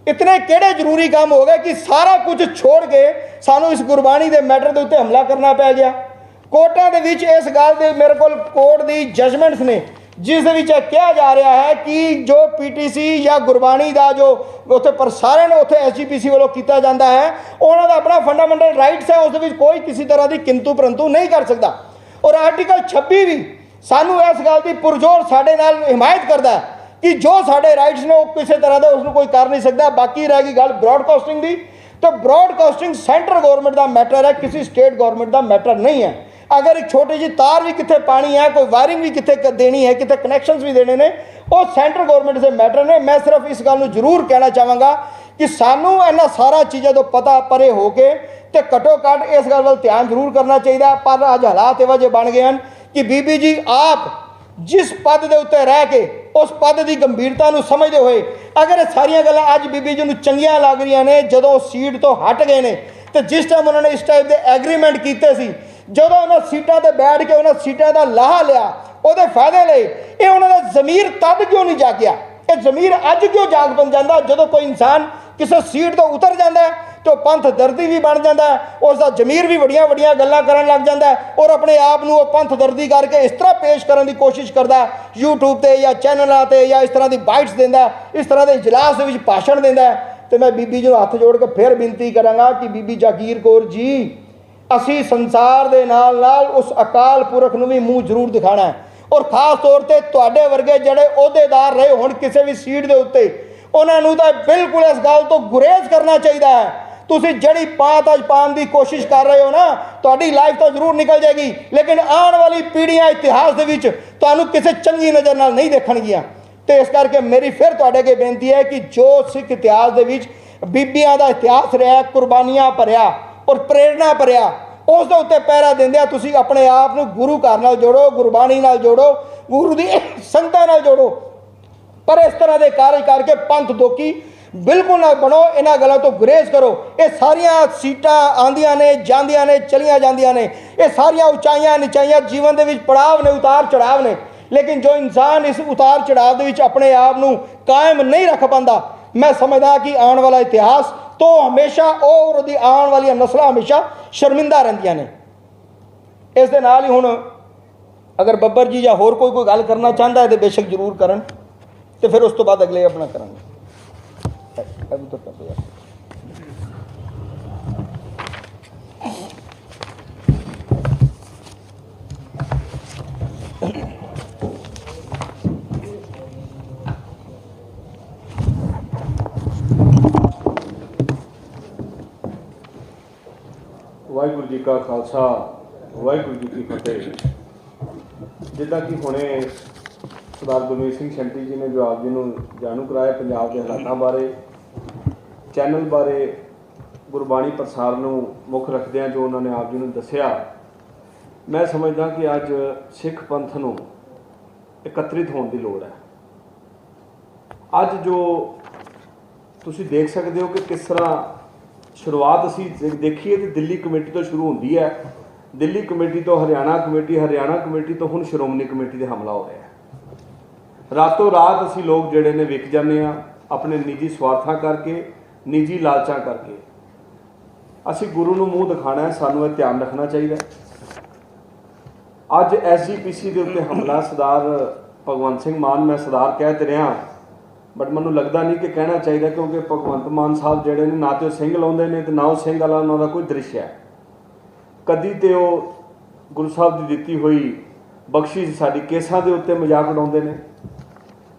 इतने किहड़े जरूरी काम हो गए कि सारा कुछ छोड़ के सानू इस गुरबाणी के मैटर के उत्ते हमला करना पै गया। कोर्टां दे विच इस गल दे मेरे कोल कोर्ट दी जजमेंट्स ने जिस दे विच कहा जा रहा है कि जो PTC या गुरबाणी का जो उत्थे प्रसारण उत्थे SGPC वालों किया जाता है, उन्हों का अपना फंडामेंटल राइट्स है, उस कोई किसी तरह की किंतु परंतु नहीं कर सकता। और आर्टिकल 26 भी सानू इस गल की पुरजोर साडे नाल हिमायत करता है कि जो साडे राइट्स ने वो किसी तरह का उसको कोई कर नहीं सकता। बाकी रह गई गल ब्रॉडकास्टिंग की, तो ब्रॉडकास्टिंग सेंट्रल गवर्नमेंट का मैटर है, किसी स्टेट गवर्नमेंट का मैटर नहीं है। अगर एक छोटी जी तार भी कितने पानी है, कोई वायरिंग भी कितने देनी है, कितने कनैक्शंस भी देने ने, वो सेंट्रल गवर्नमेंट से मैटर ने। मैं सिर्फ इस गल जरूर कहना चाहांगा कि सानू इन्हां सारा चीज़ों तो पता परे हो के तो घट्टो घट्ट इस गल वाल ध्यान जरूर करना चाहिए। पर अज हालात इहो जिहे बन गए हैं कि बीबी जी आप जिस पद के उत्ते रह के उस पद की गंभीरता को समझते हुए अगर सारिया गल्लां अज बीबी जी नूं चंगियां लग रही ने, जदों सीट तो हट गए ने, तो जिस टाइम उन्होंने इस टाइप के एग्रीमेंट किए सी, जदों उन्होंने सीटां ते बैठ के उन्होंने सीटां का लाहा लिया, उहदे फायदे लए, ये उन्होंने ज़मीर तद क्यों नहीं जागिया? ये ज़मीर अज क्यों जाग बन जाता? जदों कोई इंसान किसी सीट तो उतर जाता है तो पंथ दर्दी भी बन जाता है, उसका जमीर भी वड्डियां वड्डियां गल्लां करन लग जाता है और अपने आप को पंथ दर्दी करके इस तरह पेश करने की कोशिश करता है यूट्यूब पर या चैनलों पर, या इस तरह की बाइट्स देता, इस तरह के इजलास के भाषण देता है। तो मैं बीबी जी हाथ जोड़ के फिर बेनती करांगा कि बीबी जागीर कौर जी, असी संसार के नाल नाल उस अकाल पुरख नूं भी मूँह जरूर दिखाना है, और खास तौर पर तुहाडे वर्गे जिहड़े अहुदेदार रहे होण किसी भी सीट के उत्ते, उन्होंने तो बिल्कुल इस गल तो गुरेज करना चाहिए है। तुसीं जड़ी पात अज पाने की कोशिश कर रहे हो ना, तुहाडी लाइफ तो जरूर निकल जाएगी, लेकिन आने वाली पीढ़ियां इतिहास दे विच तुहानूं किसी चंगी नज़र नाल नहीं देखणगियां। तो इस करके मेरी फिर तुहाडे अगे बेनती है कि जो सिख इतिहास दे विच बीबियां दा इतिहास रहा, कुर्बानियां भरिया और प्रेरणा भरिया, उस दे उत्ते पहरा देंदे तुसीं अपने आप नूं गुरु घर नाल जोड़ो, गुरबाणी नाल जोड़ो, गुरु दी संगतां नाल जोड़ो। पर इस तरह के कार्य करके पंथ दोखी बिल्कुल ना बनो, इन्हां गल्लां तो गुरेज करो। ये सारियां सीटां आंदियां ने, जांदियां ने, चलियां जांदियां ने, ये सारियां उचाइयां निचाइयां जीवन दे विच पड़ाव ने, उतार चढ़ाव ने, लेकिन जो इंसान इस उतार चढ़ाव दे विच अपने आप नूं कायम नहीं रख पाता, मैं समझदा कि आने वाला इतिहास तो हमेशा और उहदी आने वाली नस्लां हमेशा शर्मिंदा रहिंदियां ने। इस दे नाल ही हुण अगर बब्बर जी या होर कोई गल करना चाहता है तो बेशक जरूर करन, तो फिर उस तो बाद अगले अपना करांगे। ਵਾਹਿਗੁਰੂ ਜੀ ਕਾ ਖਾਲਸਾ ਵਾਹਿਗੁਰੂ ਜੀ ਕੀ ਫਤਿਹ। ਜਿੱਦਾਂ ਕਿ ਹੁਣੇ ਸਰਦਾਰ ਗੁਰਮੀਤ ਸਿੰਘ ਸ਼ੰਟੀ ਜੀ ਨੇ ਜੋ ਆਪ ਜੀ ਨੂੰ ਜਾਣੂ ਕਰਾਇਆ ਪੰਜਾਬ ਦੇ ਹਾਲਾਤਾਂ ਬਾਰੇ, ਚੈਨਲ ਬਾਰੇ, ਗੁਰਬਾਣੀ ਪ੍ਰਸਾਰ ਨੂੰ ਮੁੱਖ ਰੱਖਦਿਆਂ ਜੋ ਉਹਨਾਂ ਨੇ ਆਪ ਜੀ ਨੂੰ ਦੱਸਿਆ, ਮੈਂ ਸਮਝਦਾ ਕਿ ਅੱਜ ਸਿੱਖ ਪੰਥ ਨੂੰ ਇਕੱਤਰਿਤ ਹੋਣ ਦੀ ਲੋੜ ਹੈ। ਅੱਜ ਜੋ ਤੁਸੀਂ ਦੇਖ ਸਕਦੇ ਹੋ ਕਿ ਕਿਸ ਤਰ੍ਹਾਂ शुरुआत असी देखिए तो दिल्ली कमेटी तो शुरू होती है, दिल्ली कमेटी तो हरियाणा कमेटी तो हुण श्रोमणी कमेटी से हमला हो रहा है। रातों रात असी लोग जिहड़े ने विक जाने अपने निजी स्वार्थां करके, निजी लालचां करके। असी गुरु नूं मूँह दिखाना है, सानूं इह ध्यान रखना चाहिए। अज SGPC के उत्ते हमला सरदार भगवंत सिंह मान, मैं सरदार कह तो रहा बट मैं लगता नहीं कि कहना चाहिए, क्योंकि भगवंत मान साहब जोड़े ने ना तो सिंह लाते हैं तो ना वो सिंह वाला उन्होंने कोई दृश्य है। कदी तो गुरु साहब की दी हुई बख्शी साड़ी केसां के उत्ते मजाक उड़ाते हैं,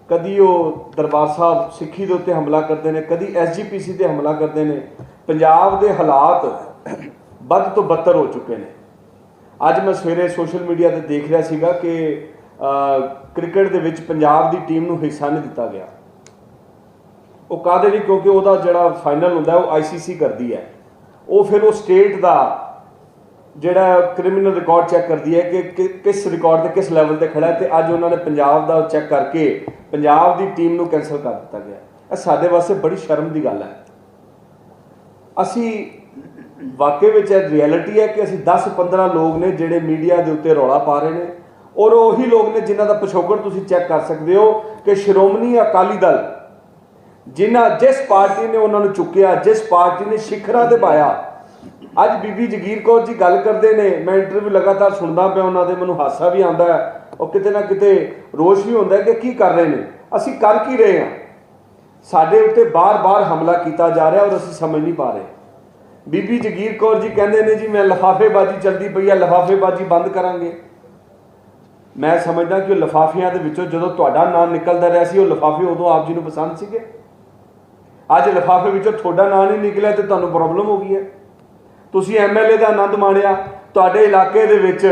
कदी वो दरबार साहब सिक्खी के उत्ते हमला करते हैं, कदी SGPC से हमला करते हैं। पंजाब के हालात बद तो बदतर हो चुके हैं। अज मैं सवेरे सोशल मीडिया पर देख रहा सीगा कि क्रिकेट के विच पंजाब की टीम नूं हिस्सा नहीं दिता गया। वो काहदे नहीं, क्योंकि वह जोड़ा फाइनल होंदा वो ICC करती है, वो फिर वो स्टेट का जोड़ा क्रिमिनल रिकॉर्ड चैक करती है कि किस रिकॉर्ड से किस लैवल पर खड़ा है। तो अज उन्होंने पंजाब का चैक करके पंजाब की टीम को कैंसल कर दिता गया। यह साडे वास्ते बड़ी शर्म की गल है। असी वाकई में रियलिटी है कि असी 10-15 लोग ने जोड़े मीडिया के उत्ते रौला पा रहे हैं, और वही लोग ने जिन्हों का पिछोकड़ तुसीं चैक कर सकते हो कि श्रोमणी अकाली दल जिस पार्टी ने उन्होंने चुकया, जिस पार्टी ने शिखरां ते पाया। अज बीबी जगीर कौर जी गल करते हैं, मैं इंटरव्यू लगातार सुनता पाया उन्होंने, मैनूं हासा भी आता है और किते ना किते रोष भी होंदा है कि की कर रहे हैं, असी कर की रहे हैं। साडे उत्ते बार बार हमला किया जा रहा और असी समझ नहीं पा रहे। बीबी जगीर कौर जी कहते हैं जी मैं लिफाफेबाजी चलती पई है, लिफाफेबाजी बंद करांगे। मैं समझदा कि लिफाफियां दे विचों जदों तुहाडा नाम निकलदा रहा सी, वो लिफाफे उदों आप जी नूं पसंद सीगे। अज लिफाफे विचों तुहाडा नाम नहीं निकलिया तो तुहानूं प्रॉब्लम हो गई है। तुसीं MLA का आनंद माणिया, तुहाडे इलाके दे विच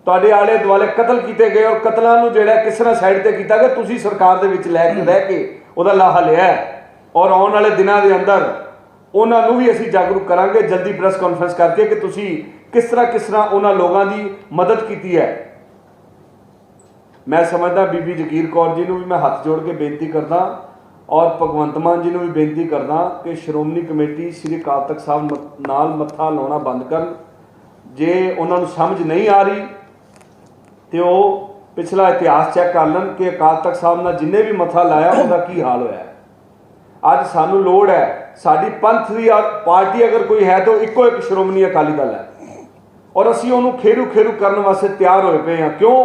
तुहाडे आले दुआले कतल किए गए, और कतलों नूं जिहड़ा किस तरह साइड ते कीता गया, तुसीं सरकार दे विच लै के रह के उहदा लाहा लिया है। और आउण वाले दिनां दे अंदर उन्हां नूं भी असीं जागरूक करांगे जल्दी प्रेस कॉन्फ्रेंस करके कि तुसीं किस तरह उन्हां लोगों की मदद की है। मैं समझदा बीबी जगीर कौर जी नूं भी मैं हथ जोड़ के बेनती करदा और भगवंत मान जी नूं भी बेनती करदा कि श्रोमणी कमेटी श्री अकाल तख्त साहब नाल मत्था लाउणा बंद करन। जे उन्हां नूं समझ नहीं आ रही तो वो पिछला इतिहास चैक कर लैन कि अकाल तख्त साहब नाल जिन्हें भी मत्था लाया उहदा की हाल होया है। अज सानूं लोड़ है, साडी पंथ दी पार्टी अगर कोई है तो इक्को एक श्रोमणी अकाली दल है, और असीं उहनूं खेरू करन वास्ते तैयार होए पे हां। क्यों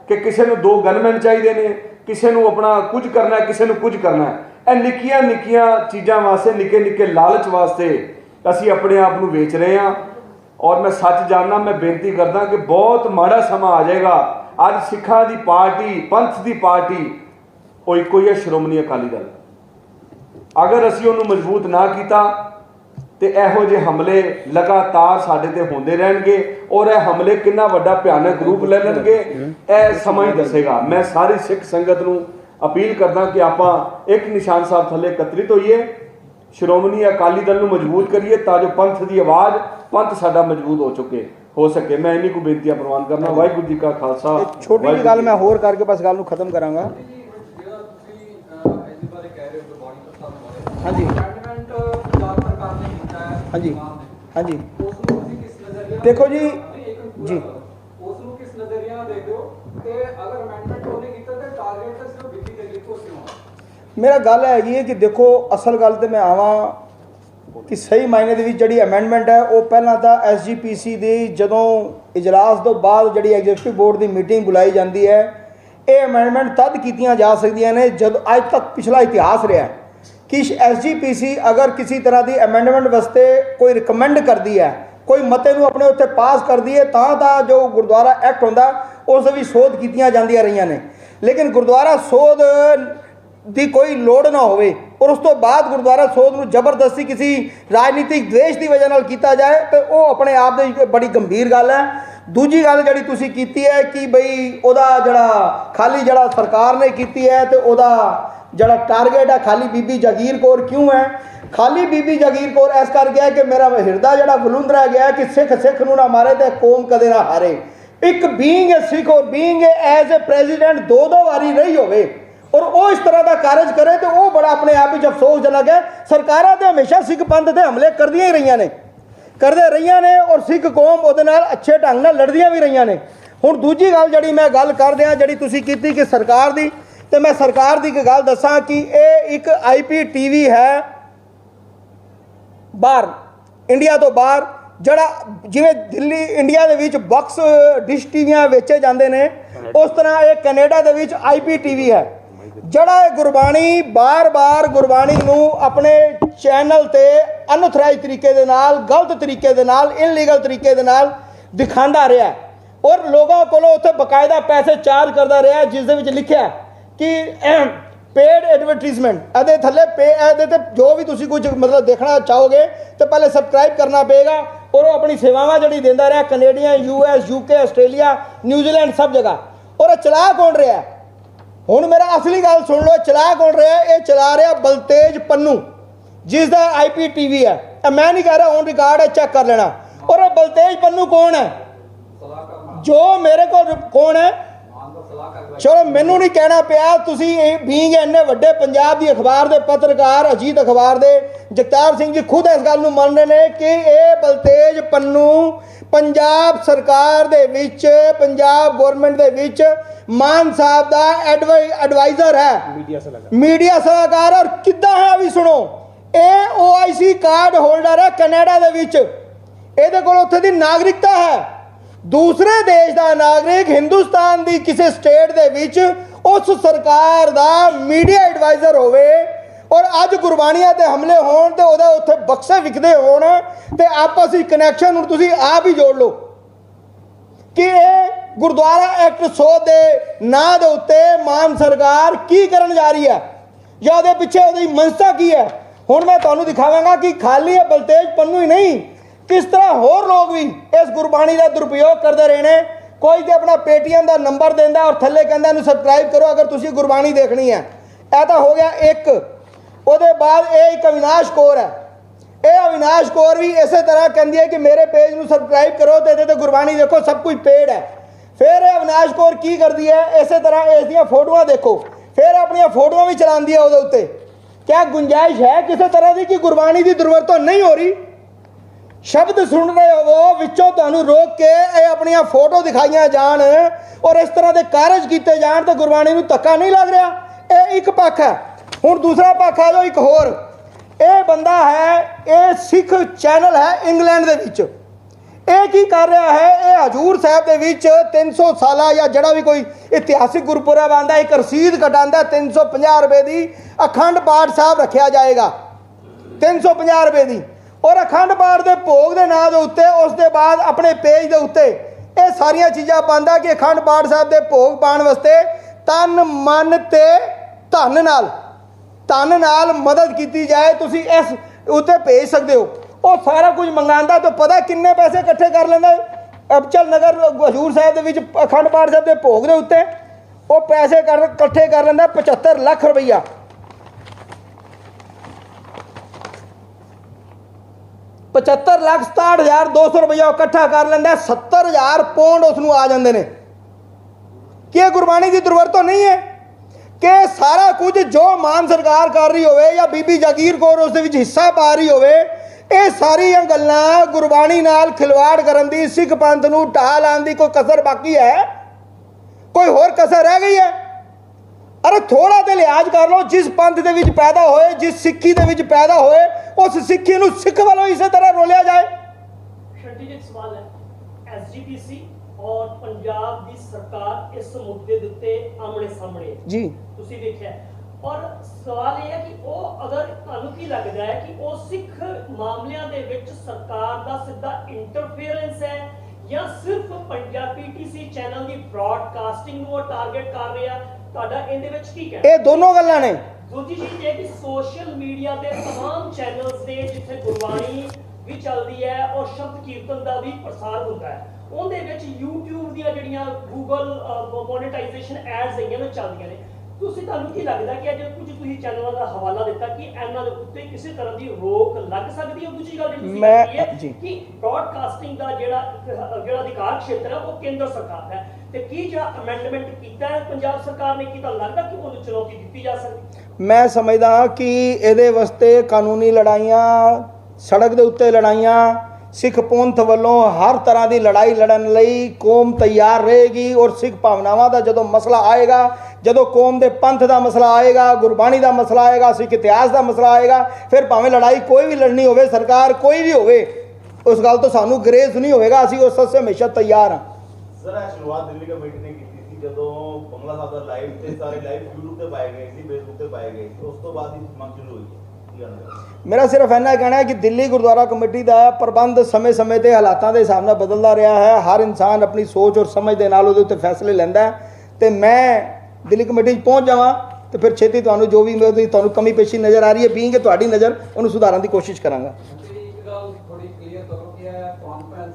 कि किसी नूं 2 गनमैन चाहिए ने, किसी नूं अपना कुछ करना है, किसी नूं कुछ करना है। यह निक्कियां निक्कियां चीज़ां वास्ते, निक्के निक्के लालच वास्ते असीं अपने आप को वेच रहे हैं। और मैं सच जानना, मैं बेनती करदा कि बहुत माड़ा समा आ जाएगा। अज सिखां दी पार्टी, पंथ दी पार्टी वो इक्को ही है, श्रोमणी अकाली दल। अगर असीं उहनूं मजबूत ना कीता तो इहो ਜਿਹੇ हमले लगातार साडे ते होंदे रहणगे, और यह हमले कितना वड्डा भयानक रूप ले लैणगे यह समा ही दसेगा। मैं सारी सिख संगत नूं अपील करदा कि आपां एक निशान साहब थल्ले एकत्रित होइए, श्रोमणी अकाली दल नूं मजबूत करिए तां जो पंथ की आवाज़, पंथ साडा मजबूत हो सके। मैं इन्हीं को बेनतियां प्रवान करना। वाहिगुरू जी का खालसा। छोटी जी गल मैं होर करके बस गल नूं खत्म करांगा। हाँ जी हाँ जी हाँ जी देखो जी जी मेरा गल है कि देखो असल गल तो मैं आवां कि सही मायने दे विच जिहड़ी अमेंडमेंट है वो पहला तो SGPC दी जदों इजलास तो बाद जिहड़ी एग्जीक्यूटिव बोर्ड की मीटिंग बुलाई जाती है, ये अमेंडमेंट तद कीतियां जा सकदियां ने जब अज तक पिछला इतिहास रहा है कि SGPC अगर किसी तरह की अमेंडमेंट वास्ते कोई रिकमेंड करती है, कोई मते नूं अपने उत्ते पास करती है, तां जो गुरुद्वारा एक्ट होंदा उस भी सोध कीतियां जांदियां रहीਆਂ ने। लेकिन गुरुद्वारा सोध की कोई लोड़ ना होवे और उस तो बाद गुरुद्वारा सोध नूं जबरदस्ती किसी राजनीतिक द्वेष की वजह नाल कीता जाए तो वो अपने आप दे बड़ी गंभीर गल है। दूजी गल जिहड़ी तुसीं कीती है कि बई उहदा जिहड़ा खाली जिहड़ा सरकार ने कीती है तो उहदा जिहड़ा टारगेट है खाली बीबी जागीर कौर क्यों है? खाली बीबी जागीर कौर इस करके है कि मेरा हिरदा जिहड़ा वलुंदरा गया है कि सिख नूं ना मारे तो कौम कदे ना हारे। एक बीइंग ए सिख और बीइंग एज ए प्रेजिडेंट दो बारी रही होवे और वो इस तरह का कारज करे तो वो बड़ा अपने आप ही अफसोसजनक है। सरकारां ते हमेशा सिख पंथ ते हमले करदियां ही रही ने, करदे रही ने और सिख कौम उहदे नाल अच्छे ढंग नाल लड़दियां भी रही ने। हुण दूजी गल जिहड़ी मैं गल कर दियां जिहड़ी तुसीं कीती कि सरकार दी, तो मैं सरकार की एक गल दसां कि ये एक IPTV है बाहर इंडिया तो बाहर, जड़ा जिवें दिल्ली इंडिया दे विच बॉक्स डिश टीवियां वेचे जाते हैं उस तरह ये कनेडा दे विच IPTV है, जड़ा गुरबाणी बार बार गुरबाणी नूं अपने चैनल ते अनऑथराइज तरीके दे नाल, गलत तरीके दे नाल, इनलीगल तरीके दे नाल दिखांदा रहा और लोगों कोलों उत्थे बकायदा पैसे चार्ज करता रहा, जिस दे विच लिखिया कि पेड एडवरटीजमेंट ਇਹਦੇ ਥੱਲੇ ਇਹਦੇ ਤੇ जो भी तुसी कुछ मतलब देखना चाहोगे तो पहले सबसक्राइब करना पेगा और वो अपनी सेवावां जड़ी देंदा रहा Canadian, US, UK, Australia, New Zealand सब जगह। और चला कौन रहा है? हुण मेरा असली गल सुन लो, चला कौन रहा है? ये चला रहा बलतेज पन्नू जिसका IPTV है। मैं नहीं कह रहा, ऑन रिकॉर्ड है, चेक कर लेना। और बलतेज पन्नू कौन है? जो मेरे को कौन है, चलो मैनू नहीं कहना पिया, तुसी बीइंग इन्ने वड्डे पंजाब दी अखबार दे पत्रकार, अजीत अखबार दे जगतार सिंह जी खुद इस गल नूं मन रहे ने कि ये बलतेज पन्नू पंजाब सरकार दे विच, पंजाब गवर्नमेंट दे विच मान साहब दा एडवाइजर है, मीडिया सलाहकार। और किद्दां है अभी सुनो, ये OIC कार्ड होल्डर है कनेडा दे विच, इहदे कोल उत्थे दी नागरिकता है, दूसरे देश का नागरिक हिंदुस्तान की किसी स्टेट दे विच उस सरकार का मीडिया एडवाइजर होवे और अज गुरबाणियां ते हमले होण ते उहदे उत्थे बक्से विकदे होण ते आपस विच कनैक्शन हुण तुसीं आप ही जोड़ लो कि ये गुरुद्वारा एक्ट 100 दे नां दे उत्ते मान सरकार की करन जा रही है या उहदे पिछे उहदी मनसा की है। हुण मैं तुहानूं दिखावांगा कि खाली ये बलतेज पन्नू ही नहीं, किस तरह होर लोग भी इस गुरबाणी का दुरुपयोग करते रहे ने। कोई तो अपना पेटीएम का नंबर देंदा और थल्ले कहंदा इहनूं सबसक्राइब करो अगर तुसीं गुरबाणी देखनी है। यह तो हो गया एक। उहदे बाद ये एक अविनाश कौर है, ये अविनाश कौर भी इस तरह कहती है कि मेरे पेज नूं सबसक्राइब करो तो इहदे ते गुरबाणी देखो, सब कुछ पेड है। फिर अविनाश कौर की करती है, इस तरह इसदियां फोटोआं देखो, फिर अपनी फोटोआं भी चलाती है उहदे उत्ते। क्या गुंजाइश है किसी तरह की कि गुरबाणी की दुर्वरतों नहीं हो रही? शब्द सुन रहे हो वो विचों तुहानूं रोक के अपनी फोटो दिखाइया जान और इस तरह के कारज किए जान तो गुरबाणी नूं धक्का नहीं लग रहा? ये एक पक्ष है। हुण दूसरा पक्ष है जो एक होर, ये बंदा है, ये सिख चैनल है इंग्लैंड दे विच, ये की कर रहा है, ये हजूर साहब दे विच 300 साला या जड़ा भी कोई इतिहासिक गुरपुरब आंदा एक रसीद कटांदा 350 रुपए की अखंड पाठ साहब रखा जाएगा 350 रुपए की और अखंड पाठ के भोग के नाम के उत्ते उस दे बाद अपने पेज के उत्ते ये सारिया चीज़ां पांदा कि अखंड पाठ साहब के भोग पाने वास्ते तन मन ते धन नाल मदद की जाए, तुसी इस उत्ते भेज सकते हो। वो सारा कुछ मंगाता तो पता किन्ने पैसे इकट्ठे कर लेंदा। अबचल नगर हजूर साहब के विच अखंड पाठ साहब के भोग के उत्ते वो पैसे इकट्ठे कर लेंदा 75 लाख रुपया। 75,67,200 रुपया इकट्ठा कर लेंदा, 70,000 पौंड उसनूं आ जाते हैं। कि गुरबाणी की दुर्वरतों तो नहीं है कि सारा कुछ जो मान सरकार कर रही होवे या बीबी जागीर कौर उस दे विच हिस्सा पा रही होवे, ये सारियां गल्लां गुरबाणी नाल खिलवाड़ करन दी, सिख पंथ नूं ढाह लाउण दी कोई कसर बाकी है? कोई होर कसर रह गई है? अरे थोड़ा तो लिहाज कर लो, जिस पंथ दे विच पैदा होए, जिस सिक्खी दे विच पैदा होए, उस सिक्खी नूं सिख वालों इस तरह रोलिया जाए। शट्टी जी, एक सवाल है, SGPC और पंजाब की सरकार इस मुद्दे दे उत्ते आमने सामने जी तुसीं देखिआ ਔਰ ਸਵਾਲ ਇਹ ਹੈ ਕਿ ਉਹ ਅਗਰ ਤੁਹਾਨੂੰ ਕੀ ਲੱਗਦਾ ਹੈ ਕਿ ਉਹ ਸਿੱਖ ਮਾਮਲਿਆਂ ਦੇ ਵਿੱਚ ਸਰਕਾਰ ਦਾ ਸਿੱਧਾ ਇੰਟਰਫੇਰੈਂਸ ਹੈ ਜਾਂ ਸਿਰਫ ਪੰਜਾਬੀ ਪੀਟੀਸੀ ਚੈਨਲ ਦੀ ਬ੍ਰਾਡਕਾਸਟਿੰਗ ਨੂੰ ਉਹ ਟਾਰਗੇਟ ਕਰ ਰਿਹਾ? ਤੁਹਾਡਾ ਇਹਦੇ ਵਿੱਚ ਕੀ ਕਹਿਣਾ? ਇਹ ਦੋਨੋਂ ਗੱਲਾਂ ਨੇ। ਦੂਜੀ ਚੀਜ਼ ਇਹ ਕਿ ਸੋਸ਼ਲ ਮੀਡੀਆ ਦੇ तमाम ਚੈਨਲਸ ਦੇ ਜਿੱਥੇ ਗੁਰਬਾਣੀ ਵੀ ਚੱਲਦੀ ਹੈ ਔਰ ਸ਼ਬਦ ਕੀਰਤਨ ਦਾ ਵੀ ਪ੍ਰਸਾਰ ਹੁੰਦਾ ਹੈ, ਉਹਦੇ ਵਿੱਚ YouTube ਦੀਆਂ ਜਿਹੜੀਆਂ Google ਮੋਨੇਟਾਈਜੇਸ਼ਨ ਐਡਸ ਹੈਗੀਆਂ ਨੇ ਚੱਲਦੀਆਂ ਨੇ। ਤੁਹਾਨੂੰ ਕੀ ਲੱਗਦਾ ਕਿ ਅੱਜ ਕੁਝ ਤੁਸੀਂ ਚੈਨਲਾਂ ਦਾ ਹਵਾਲਾ ਦਿੱਤਾ ਕਿ ਇਹਨਾਂ ਦੇ ਉੱਤੇ ਕਿਸੇ ਤਰ੍ਹਾਂ ਦੀ ਰੋਕ ਲੱਗ ਸਕਦੀ ਹੈ? ਦੂਜੀ ਗੱਲ ਜਿਹੜੀ ਤੁਸੀਂ ਕੀਤੀ ਹੈ ਕਿ ਬ੍ਰਾਡਕਾਸਟਿੰਗ ਦਾ ਜਿਹੜਾ ਅਧਿਕਾਰ ਖੇਤਰ ਹੈ ਉਹ ਕੇਂਦਰ ਸਰਕਾਰ ਦਾ ਹੈ, ਤੇ ਕੀ ਜਿਹੜਾ ਅਮੈਂਡਮੈਂਟ ਕੀਤਾ ਹੈ ਪੰਜਾਬ ਸਰਕਾਰ ਨੇ, ਕੀ ਤਾਂ ਲੱਗਦਾ ਕਿ ਉਹਨੂੰ ਚੁਣੌਤੀ ਦਿੱਤੀ ਜਾ ਸਕਦੀ? ਮੈਂ ਸਮਝਦਾ ਕਿ ਇਹਦੇ ਵਾਸਤੇ ਕਾਨੂੰਨੀ ਲੜਾਈਆਂ, ਸੜਕ ਦੇ ਉੱਤੇ ਲੜਾਈਆਂ, ਸਿੱਖ ਪੰਥ ਵੱਲੋਂ ਹਰ ਤਰ੍ਹਾਂ ਦੀ ਲੜਾਈ ਲੜਨ ਲਈ ਕੌਮ ਤਿਆਰ ਰਹੇਗੀ। ਔਰ ਸਿੱਖ ਭਾਵਨਾਵਾਂ ਦਾ ਜਦੋਂ ਮਸਲਾ ਆਏਗਾ, ਜਦੋਂ ਕੌਮ ਦੇ ਪੰਥ ਦਾ ਮਸਲਾ ਆਏਗਾ, ਗੁਰਬਾਣੀ ਦਾ ਮਸਲਾ ਆਏਗਾ, ਸਿੱਖ ਇਤਿਹਾਸ ਦਾ ਮਸਲਾ ਆਏਗਾ, ਫਿਰ ਭਾਵੇਂ ਲੜਾਈ ਕੋਈ ਵੀ ਲੜਨੀ ਹੋਵੇ, ਸਰਕਾਰ ਕੋਈ ਵੀ ਹੋਵੇ, ਉਸ ਗੱਲ ਤੋਂ ਸਾਨੂੰ ਗਰੇਜ਼ ਨਹੀਂ ਹੋਵੇਗਾ। ਅਸੀਂ ਉਸ ਵਾਸਤੇ ਹਮੇਸ਼ਾ ਤਿਆਰ ਹਾਂ। ਸਰ ਇਹ ਸ਼ੁਰੂਆਤ ਦਿੱਲੀ ਕਮੇਟੀ ਨੇ ਕੀਤੀ ਸੀ ਜਦੋਂ ਬੰਗਲਾ ਸਾਹਿਬ ਦਾ ਲਾਈਵ ਤੇ ਸਾਰੇ ਲਾਈਵ YouTube ਤੇ ਪਾਏ ਗਏ ਸੀ, Facebook ਤੇ ਪਾਏ ਗਏ ਸੀ, ਉਸ ਤੋਂ ਬਾਅਦ ਹੀ ਮੰਗ ਸ਼ੁਰੂ ਹੋਈ। ਮੇਰਾ ਸਿਰਫ ਇੰਨਾ ਕਹਿਣਾ ਹੈ ਕਿ ਦਿੱਲੀ ਗੁਰਦੁਆਰਾ ਕਮੇਟੀ ਦਾ ਪ੍ਰਬੰਧ ਸਮੇਂ-ਸਮੇਂ ਤੇ ਹਾਲਾਤਾਂ ਦੇ ਹਿਸਾਬ ਨਾਲ ਬਦਲਦਾ ਰਿਹਾ ਹੈ। ਹਰ ਇਨਸਾਨ ਆਪਣੀ ਸੋਚ ਔਰ ਸਮਝ ਦੇ ਨਾਲ ਉਹਦੇ ਉੱਤੇ ਫੈਸਲੇ ਲੈਂਦਾ ਹੈ, ਤੇ ਮੈਂ ਦਿੱਲੀ ਕਮੇਟੀ 'ਚ ਪਹੁੰਚ ਜਾਵਾਂ ਤੇ ਫਿਰ ਛੇਤੀ ਤੁਹਾਨੂੰ ਜੋ ਵੀ ਉਹਦੀ ਤੁਹਾਨੂੰ ਕਮੀ ਪੇਸ਼ੀ ਨਜ਼ਰ ਆ ਰਹੀ ਹੈ, ਬੀਂਗ ਤੁਹਾਡੀ ਨਜ਼ਰ, ਉਹਨੂੰ ਸੁਧਾਰਨ ਦੀ ਕੋਸ਼ਿਸ਼ ਕਰਾਂਗਾ। ਇੱਕ ਗੱਲ ਥੋੜੀ ਕਲੀਅਰ ਕਰੋ ਕਿ ਇਹ ਕਾਨਫਰੰਸ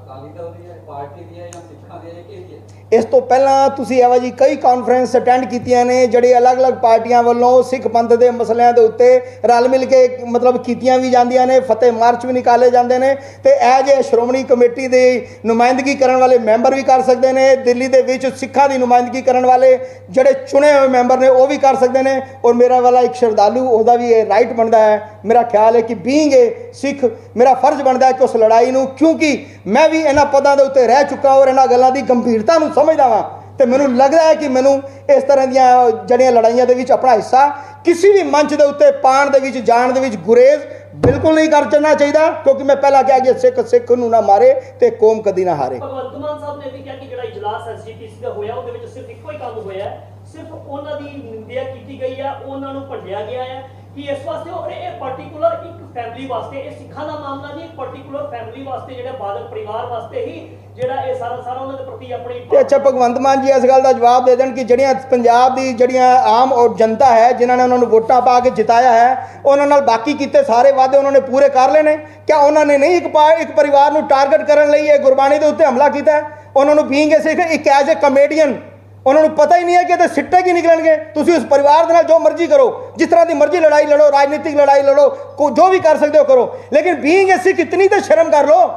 ਅਕਾਲੀ ਦਲ ਦੀ ਹੈ, ਪਾਰਟੀ ਦੀ ਹੈ ਜਾਂ ਸਿੱਖਾਂ ਦੀ ਹੈ, ਕਿਹਦੀ ਹੈ? ਇਸ ਤੋਂ ਪਹਿਲਾਂ ਤੁਸੀਂ ਇਹੋ ਜਿਹੀ ਕਈ ਕਾਨਫਰੰਸ ਅਟੈਂਡ ਕੀਤੀਆਂ ਨੇ ਜਿਹੜੇ ਅਲੱਗ-ਅਲੱਗ ਪਾਰਟੀਆਂ ਵੱਲੋਂ ਸਿੱਖ ਪੰਥ ਦੇ ਮਸਲਿਆਂ ਦੇ ਉੱਤੇ ਰਲ ਮਿਲ ਕੇ ਮਤਲਬ ਕੀਤੀਆਂ ਵੀ ਜਾਂਦੀਆਂ ਨੇ, ਫਤਿਹ ਮਾਰਚ ਵੀ ਨਿਕਾਲੇ ਜਾਂਦੇ ਨੇ, ਤੇ ਇਹ ਜਿਹੇ ਸ਼੍ਰੋਮਣੀ ਕਮੇਟੀ ਦੀ ਨੁਮਾਇੰਦਗੀ ਕਰਨ ਵਾਲੇ ਮੈਂਬਰ ਵੀ ਕਰ ਸਕਦੇ ਨੇ। ਦਿੱਲੀ ਦੇ ਵਿੱਚ ਸਿੱਖਾਂ ਦੀ ਨੁਮਾਇੰਦਗੀ ਕਰਨ ਵਾਲੇ ਜਿਹੜੇ ਚੁਣੇ ਹੋਏ ਮੈਂਬਰ ਨੇ ਉਹ ਵੀ ਕਰ ਸਕਦੇ ਨੇ। ਔਰ ਮੇਰਾ ਵਾਲਾ ਇੱਕ ਸ਼ਰਧਾਲੂ, ਉਹਦਾ ਵੀ ਇਹ ਰਾਈਟ ਬਣਦਾ ਹੈ। ਮੇਰਾ ਖਿਆਲ ਹੈ ਕਿ ਬੀਇੰਗ ਏ ਸਿੱਖ ਮੇਰਾ ਫਰਜ਼ ਬਣਦਾ ਹੈ ਕਿ ਉਸ ਲੜਾਈ ਨੂੰ, ਕਿਉਂਕਿ ਮੈਂ ਵੀ ਇਹਨਾਂ ਪਦਾਂ ਦੇ ਉੱਤੇ ਰਹਿ ਚੁੱਕਾ ਔਰ ਇਹਨਾਂ ਗੱਲਾਂ ਦੀ ਗੰਭੀਰਤਾ ਨੂੰ ਸਮਝਦਾ ਵਾਂ, ਤੇ ਮੈਨੂੰ ਲੱਗਦਾ ਹੈ ਕਿ ਮੈਨੂੰ ਇਸ ਤਰ੍ਹਾਂ ਦੀਆਂ ਜਿਹੜੀਆਂ ਲੜਾਈਆਂ ਦੇ ਵਿੱਚ ਆਪਣਾ ਹਿੱਸਾ ਕਿਸੇ ਵੀ ਮੰਚ ਦੇ ਉੱਤੇ ਪਾਉਣ ਦੇ ਵਿੱਚ, ਜਾਣ ਦੇ ਵਿੱਚ ਗੁਰੇਜ਼ ਬਿਲਕੁਲ ਨਹੀਂ ਕਰਨਾ ਚਾਹੀਦਾ, ਕਿਉਂਕਿ ਮੈਂ ਪਹਿਲਾਂ ਕਿਹਾ ਕਿ ਸਿੱਖ ਨੂੰ ਨਾ ਮਾਰੇ ਤੇ ਕੌਮ ਕਦੀ ਨਾ ਹਾਰੇ। ਭਗਵੰਤ ਮਾਨ ਸਾਹਿਬ ਨੇ ਵੀ ਕਿਹਾ ਕਿ ਜਿਹੜਾ ਇਜਲਾਸ ਐਸਜੀਪੀਸੀ ਦਾ ਹੋਇਆ ਉਹਦੇ ਵਿੱਚ ਸਿਰਫ ਇੱਕੋ ਹੀ ਕੰਮ ਹੋਇਆ ਹੈ, ਸਿਰਫ ਉਹਨਾਂ ਦੀ ਨਿੰਦਿਆ ਕੀਤੀ ਗਈ ਹੈ, ਉਹਨਾਂ ਨੂੰ ਭੰਡਿਆ ਗਿਆ ਹੈ ਕਿ ਇਸ ਵਾਸਤੇ ਇਹ ਪਾਰਟਿਕੂਲਰ ਇੱਕ ਫੈਮਿਲੀ ਵਾਸਤੇ, ਇਹ ਸਿੱਖਾਂ ਦਾ ਮਾਮਲਾ ਨਹੀਂ, ਇੱਕ ਪਾਰਟਿਕੂਲਰ ਫੈਮਿਲੀ ਵਾਸਤੇ, ਜਿਹੜੇ ਬਾਦਲ ਪਰਿਵਾਰ ਵਾਸਤੇ ਹੀ ਜਿਹੜਾ ਇਹ ਸਾਰਾ ਉਹਨਾਂ ਦੇ ਪ੍ਰਤੀ ਆਪਣੀ। ਤੇ ਅੱਛਾ, ਭਗਵੰਤ ਮਾਨ ਜੀ ਇਸ ਗੱਲ ਦਾ ਜਵਾਬ ਦੇ ਦੇਣ ਕਿ ਜਿਹੜੀਆਂ ਪੰਜਾਬ ਦੀ ਜਿਹੜੀਆਂ ਆਮ ਔਰ ਜਨਤਾ ਹੈ ਜਿਨ੍ਹਾਂ ਨੇ ਉਹਨਾਂ ਨੂੰ ਵੋਟਾਂ ਪਾ ਕੇ ਜਿਤਾਇਆ ਹੈ, ਉਹਨਾਂ ਨਾਲ ਬਾਕੀ ਕੀਤੇ ਸਾਰੇ ਵਾਅਦੇ ਉਹਨਾਂ ਨੇ ਪੂਰੇ ਕਰ ਲਏ ਨੇ। ਕਿਆ ਉਹਨਾਂ ਨੇ ਨਹੀਂ ਇੱਕ ਪਰਿਵਾਰ ਨੂੰ ਟਾਰਗੇਟ ਕਰਨ ਲਈ ਇਹ ਗੁਰਬਾਣੀ ਦੇ ਉੱਤੇ ਹਮਲਾ ਕੀਤਾ ਹੈ? ਉਹਨਾਂ ਨੂੰ ਬੀਇੰਗ ਇੱਕ ਐਜ਼ ਏ ਕਮੇਡੀਅਨ ਉਹਨਾਂ ਨੂੰ ਪਤਾ ਹੀ ਨਹੀਂ ਹੈ ਕਿ ਇਹਦੇ ਸਿੱਟੇ ਕੀ ਨਿਕਲਣਗੇ। ਤੁਸੀਂ ਉਸ ਪਰਿਵਾਰ ਦੇ ਨਾਲ ਜੋ ਮਰਜ਼ੀ ਕਰੋ, ਜਿਸ ਤਰ੍ਹਾਂ ਦੀ ਮਰਜ਼ੀ ਲੜਾਈ ਲੜੋ, ਰਾਜਨੀਤਿਕ ਲੜਾਈ ਲੜੋ, ਜੋ ਵੀ ਕਰ ਸਕਦੇ ਹੋ ਕਰੋ, ਲੇਕਿਨ ਬੀਇੰਗ ਏ ਸਿੱਖ ਇਤਨੀ ਤਾਂ ਸ਼ਰਮ ਕਰ ਲੋ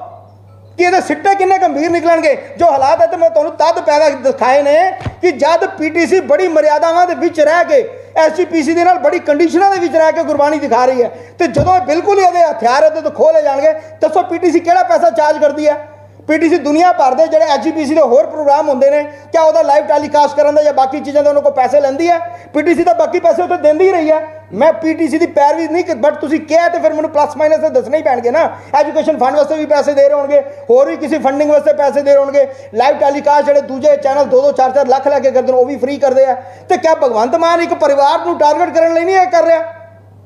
ਕਿ ਇਹਦੇ ਸਿੱਟੇ ਕਿੰਨੇ ਗੰਭੀਰ ਨਿਕਲਣਗੇ। ਜੋ ਹਾਲਾਤ ਹੈ ਤੇ ਮੈਂ ਤੁਹਾਨੂੰ ਤਦ ਪੈਦਾ ਦਿਖਾਏ ਨੇ ਕਿ ਜਦ ਪੀਟੀਸੀ ਬੜੀ ਮਰਿਆਦਾਵਾਂ ਦੇ ਵਿੱਚ ਰਹਿ ਕੇ, ਐਸਜੀਪੀਸੀ ਦੇ ਨਾਲ ਬੜੀ ਕੰਡੀਸ਼ਨਾਂ ਦੇ ਵਿੱਚ ਰਹਿ ਕੇ ਗੁਰਬਾਣੀ ਦਿਖਾ ਰਹੀ ਹੈ, ਤੇ ਜਦੋਂ ਬਿਲਕੁਲ ਹੀ ਇਹਦੇ ਹਥਿਆਰ ਇਹਦੇ ਤੋਂ ਖੋਲੇ ਜਾਣਗੇ, ਦੱਸੋ ਪੀਟੀਸੀ ਕਿਹੜਾ ਪੈਸਾ ਚਾਰਜ ਕਰਦੀ ਹੈ? ਪੀਟੀਸੀ ਦੁਨੀਆ ਭਰ ਦੇ ਜਿਹੜੇ ਐਸਜੀਪੀਸੀ ਦੇ ਹੋਰ ਪ੍ਰੋਗਰਾਮ ਹੁੰਦੇ ਨੇ, ਕਿਆ ਉਹਦਾ ਲਾਈਵ ਟੈਲੀਕਾਸਟ ਕਰਨ ਦਾ ਜਾਂ ਬਾਕੀ ਚੀਜ਼ਾਂ ਦੇ ਉਹਨਾਂ ਕੋਲ ਪੈਸੇ ਲੈਂਦੀ ਹੈ? ਪੀਟੀਸੀ ਤਾਂ ਬਾਕੀ ਪੈਸੇ ਉੱਤੇ ਦਿੰਦੀ ਹੀ ਰਹੀ ਹੈ। ਮੈਂ ਪੀਟੀਸੀ ਦੀ ਪੈਰਵੀ ਨਹੀਂ, ਬਟ ਤੁਸੀਂ ਕਿਹਾ ਤੇ ਫਿਰ ਮੈਨੂੰ ਪਲੱਸ ਮਾਈਨਸ ਤੇ ਦੱਸਣੇ ਹੀ ਪੈਣਗੇ ਨਾ। ਐਜੂਕੇਸ਼ਨ ਫੰਡ ਵਾਸਤੇ ਵੀ ਪੈਸੇ ਦੇ ਰਹੇ ਹੋਣਗੇ, ਹੋਰ ਵੀ ਕਿਸੇ ਫੰਡਿੰਗ ਵਾਸਤੇ ਪੈਸੇ ਦੇ ਰਹੇ ਹੋਣਗੇ, ਲਾਈਵ ਟੈਲੀਕਾਸਟ ਜਿਹੜੇ ਦੂਜੇ ਚੈਨਲ 2-2 4-4 ਲੱਖ ਲੈ ਕੇ ਕਰਦੇ ਨੇ ਉਹ ਵੀ ਫ੍ਰੀ ਕਰਦੇ ਆ। ਤੇ ਕਿਆ ਭਗਵੰਤ ਮਾਨ ਇੱਕ ਪਰਿਵਾਰ ਨੂੰ ਟਾਰਗੇਟ ਕਰਨ ਲਈ ਨਹੀਂ ਇਹ ਕਰ ਰਿਹਾ?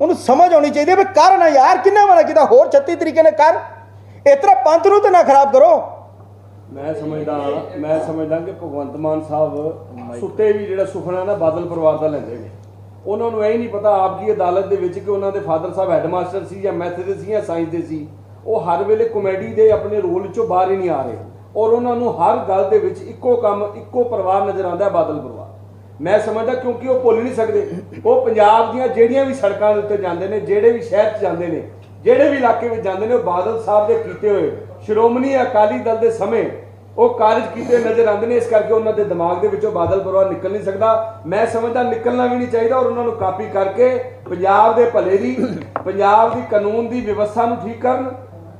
ਉਹਨੂੰ ਸਮਝ ਆਉਣੀ ਚਾਹੀਦੀ ਹੈ ਵੀ ਕਰ ਨਾ ਯਾਰ, ਕਿੰਨਾ ਵਾਲਾ ਕੀਤਾ, ਹੋਰ 36 ਤਰੀਕੇ ਨੇ ਕਰ, ਇਸ ਤਰ੍ਹਾਂ ਪੰਥ ਨੂੰ ਤਾਂ ਨਾ ਖਰਾਬ ਕਰੋ। ਮੈਂ ਸਮਝਦਾ ਕਿ ਭਗਵੰਤ ਮਾਨ ਸਾਹਿਬ ਸੁੱਤੇ ਵੀ ਜਿਹੜਾ ਸੁਪਨਾ ਨਾ ਬਾਦਲ ਪਰਿਵਾਰ ਦਾ ਲੈਂਦੇ ਨੇ। ਉਹਨਾਂ ਨੂੰ ਇਹ ਨਹੀਂ ਪਤਾ ਆਪ ਦੀ ਅਦਾਲਤ ਦੇ ਵਿੱਚ ਕਿ ਉਹਨਾਂ ਦੇ ਫਾਦਰ ਸਾਹਿਬ ਹੈਡਮਾਸਟਰ ਸੀ ਜਾਂ ਮੈਥਡ ਸੀ ਜਾਂ ਸਾਇੰਸ ਦੇ ਸੀ। ਉਹ ਹਰ ਵੇਲੇ ਕਾਮੇਡੀ ਦੇ ਆਪਣੇ ਰੋਲ 'ਚੋਂ ਬਾਹਰ ਹੀ ਨਹੀਂ ਆ ਰਹੇ, ਔਰ ਉਹਨਾਂ ਨੂੰ ਹਰ ਗੱਲ ਦੇ ਵਿੱਚ ਇੱਕੋ ਕੰਮ, ਇੱਕੋ ਪਰਿਵਾਰ ਨਜ਼ਰ ਆਉਂਦਾ, ਬਾਦਲ ਪਰਿਵਾਰ। ਮੈਂ ਸਮਝਦਾ ਕਿਉਂਕਿ ਉਹ ਭੁੱਲ ਨਹੀਂ ਸਕਦੇ। ਉਹ ਪੰਜਾਬ ਦੀਆਂ ਜਿਹੜੀਆਂ ਵੀ ਸੜਕਾਂ ਦੇ ਉੱਤੇ ਜਾਂਦੇ ਨੇ, ਜਿਹੜੇ ਵੀ ਸ਼ਹਿਰ 'ਚ ਜਾਂਦੇ ਨੇ, ਜਿਹੜੇ ਵੀ ਇਲਾਕੇ ਵਿੱਚ ਜਾਂਦੇ ਨੇ, ਉਹ ਬਾਦਲ ਸਾਹਿਬ ਦੇ ਕੀਤੇ ਹੋਏ ਸ਼੍ਰੋਮਣੀ ਅਕਾਲੀ ਦਲ ਦੇ ਸਮੇਂ ਉਹ ਕਾਰਜ ਕੀਤੇ ਨਜ਼ਰ ਆਉਂਦੇ ਨੇ। ਇਸ ਕਰਕੇ ਉਹਨਾਂ ਦੇ ਦਿਮਾਗ ਦੇ ਵਿੱਚੋਂ ਬਾਦਲ ਪਰਿਵਾਰ ਨਿਕਲ ਨਹੀਂ ਸਕਦਾ। ਮੈਂ ਸਮਝਦਾ ਨਿਕਲਣਾ ਵੀ ਨਹੀਂ ਚਾਹੀਦਾ, ਔਰ ਉਹਨਾਂ ਨੂੰ ਕਾਪੀ ਕਰਕੇ ਪੰਜਾਬ ਦੇ ਭਲੇ ਦੀ, ਪੰਜਾਬ ਦੀ ਕਾਨੂੰਨ ਦੀ ਵਿਵਸਥਾ ਨੂੰ ਠੀਕ ਕਰਨ,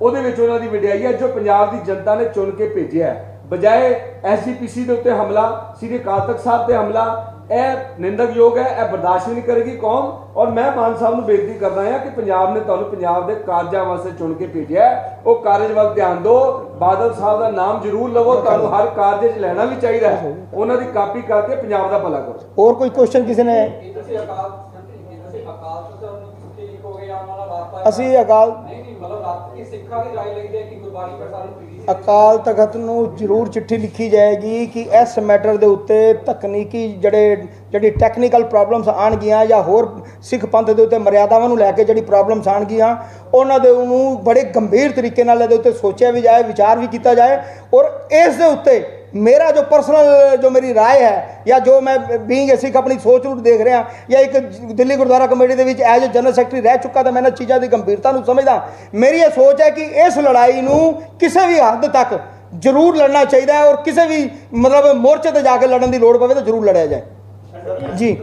ਉਹਦੇ ਵਿੱਚ ਉਹਨਾਂ ਦੀ ਵਡਿਆਈ ਹੈ ਜੋ ਪੰਜਾਬ ਦੀ ਜਨਤਾ ਨੇ ਚੁਣ ਕੇ ਭੇਜਿਆ ਹੈ। ਬਜਾਏ ਐਸਜੀਪੀਸੀ ਦੇ ਉੱਤੇ ਹਮਲਾ, ਸ੍ਰੀ ਅਕਾਲ ਤਖਤ ਸਾਹਿਬ ਤੇ ਹਮਲਾ, ਇਹ ਨਿੰਦਕਯੋਗ ਹੈ, ਇਹ ਬਰਦਾਸ਼ਤ ਨਹੀਂ ਕਰੇਗੀ ਕੌਮ। ਔਰ ਮੈਂ ਮਾਨ ਸਾਹਿਬ ਨੂੰ ਬੇਨਤੀ ਕਰਦਾ ਹਾਂ ਕਿ ਪੰਜਾਬ ਨੇ ਤੁਹਾਨੂੰ ਪੰਜਾਬ ਦੇ ਕਾਰਜਾਂ ਵਾਸਤੇ ਚੁਣ ਕੇ ਭੇਜਿਆ ਹੈ, ਉਹ ਕਾਰਜ ਵੱਲ ਧਿਆਨ ਦਿਓ। ਬਾਦਲ ਸਾਹਿਬ ਦਾ ਨਾਮ ਜ਼ਰੂਰ ਲਵੋ, ਤੁਹਾਨੂੰ ਹਰ ਕਾਰਜ 'ਚ ਲੈਣਾ ਵੀ ਚਾਹੀਦਾ ਹੈ, ਉਹਨਾਂ ਦੀ ਕਾਪੀ ਕਰਕੇ ਪੰਜਾਬ ਦਾ ਭਲਾ ਕਰੋ। ਹੋਰ ਕੋਈ ਕੁਐਸਚਨ ਕਿਸੇ ਨੇ? ਕੀ ਤੁਸੀਂ ਅਕਾਲ ਤਖਤ ਨੂੰ ਛੁੱਟੀ ਲਿਖੋਗੇ ਜਾਂ ਉਹਨਾਂ ਦਾ ਵਾਸਤਾ ਅਸੀਂ ਅਕਾਲ ਨਹੀਂ ਮਤਲਬ ਰਾਤ ਕੀ ਸਿੱਖਾਂ ਦੀ ਰਾਏ ਲਈਦੀ ਹੈ ਕਿ ਗੁਰਬਾਣੀ ਪ੍ਰਸਾਰਣ ਪੀੜੀ ਅਕਾਲ ਤਖਤ ਨੂੰ ਜ਼ਰੂਰ ਚਿੱਠੀ ਲਿਖੀ ਜਾਏਗੀ ਕਿ ਇਸ ਮੈਟਰ ਦੇ ਉੱਤੇ ਤਕਨੀਕੀ ਜਿਹੜੀ ਟੈਕਨੀਕਲ ਪ੍ਰੋਬਲਮਸ ਆਉਣਗੀਆਂ ਜਾਂ ਹੋਰ ਸਿੱਖ ਪੰਥ ਦੇ ਉੱਤੇ ਮਰਿਆਦਾਵਾਂ ਨੂੰ ਲੈ ਕੇ ਜਿਹੜੀ ਪ੍ਰੋਬਲਮਸ ਆਉਣਗੀਆਂ, ਉਹਨਾਂ ਦੇ ਉਹਨੂੰ ਬੜੇ ਗੰਭੀਰ ਤਰੀਕੇ ਨਾਲ ਇਹਦੇ ਉੱਤੇ ਸੋਚਿਆ ਵੀ ਜਾਏ, ਵਿਚਾਰ ਵੀ ਕੀਤਾ ਜਾਏ। ਔਰ ਇਸ ਦੇ ਉੱਤੇ मेरा जो पर्सनल जो मेरी राय है या जो मैं बीइंग ए सिख अपनी सोच ਨੂੰ देख रहा या एक दिल्ली गुरुद्वारा कमेटी ਦੇ ਵਿੱਚ एज ए जनरल सैकटरी रह चुका तो मैं ਇਹਨਾਂ ਚੀਜ਼ਾਂ ਦੀ ਗੰਭੀਰਤਾ ਨੂੰ ਸਮਝਦਾ। ਮੇਰੀ ਇਹ ਸੋਚ ਹੈ ਕਿ ਇਸ ਲੜਾਈ ਨੂੰ ਕਿਸੇ ਵੀ ਹੱਦ ਤੱਕ ਜ਼ਰੂਰ ਲੜਨਾ ਚਾਹੀਦਾ ਹੈ ਔਰ ਕਿਸੇ ਵੀ ਮਤਲਬ ਮੋਰਚੇ ਤੇ ਜਾ ਕੇ ਲੜਨ ਦੀ ਲੋੜ ਪਵੇ ਤਾਂ ਜ਼ਰੂਰ ਲੜਿਆ ਜਾਏ ਜੀ।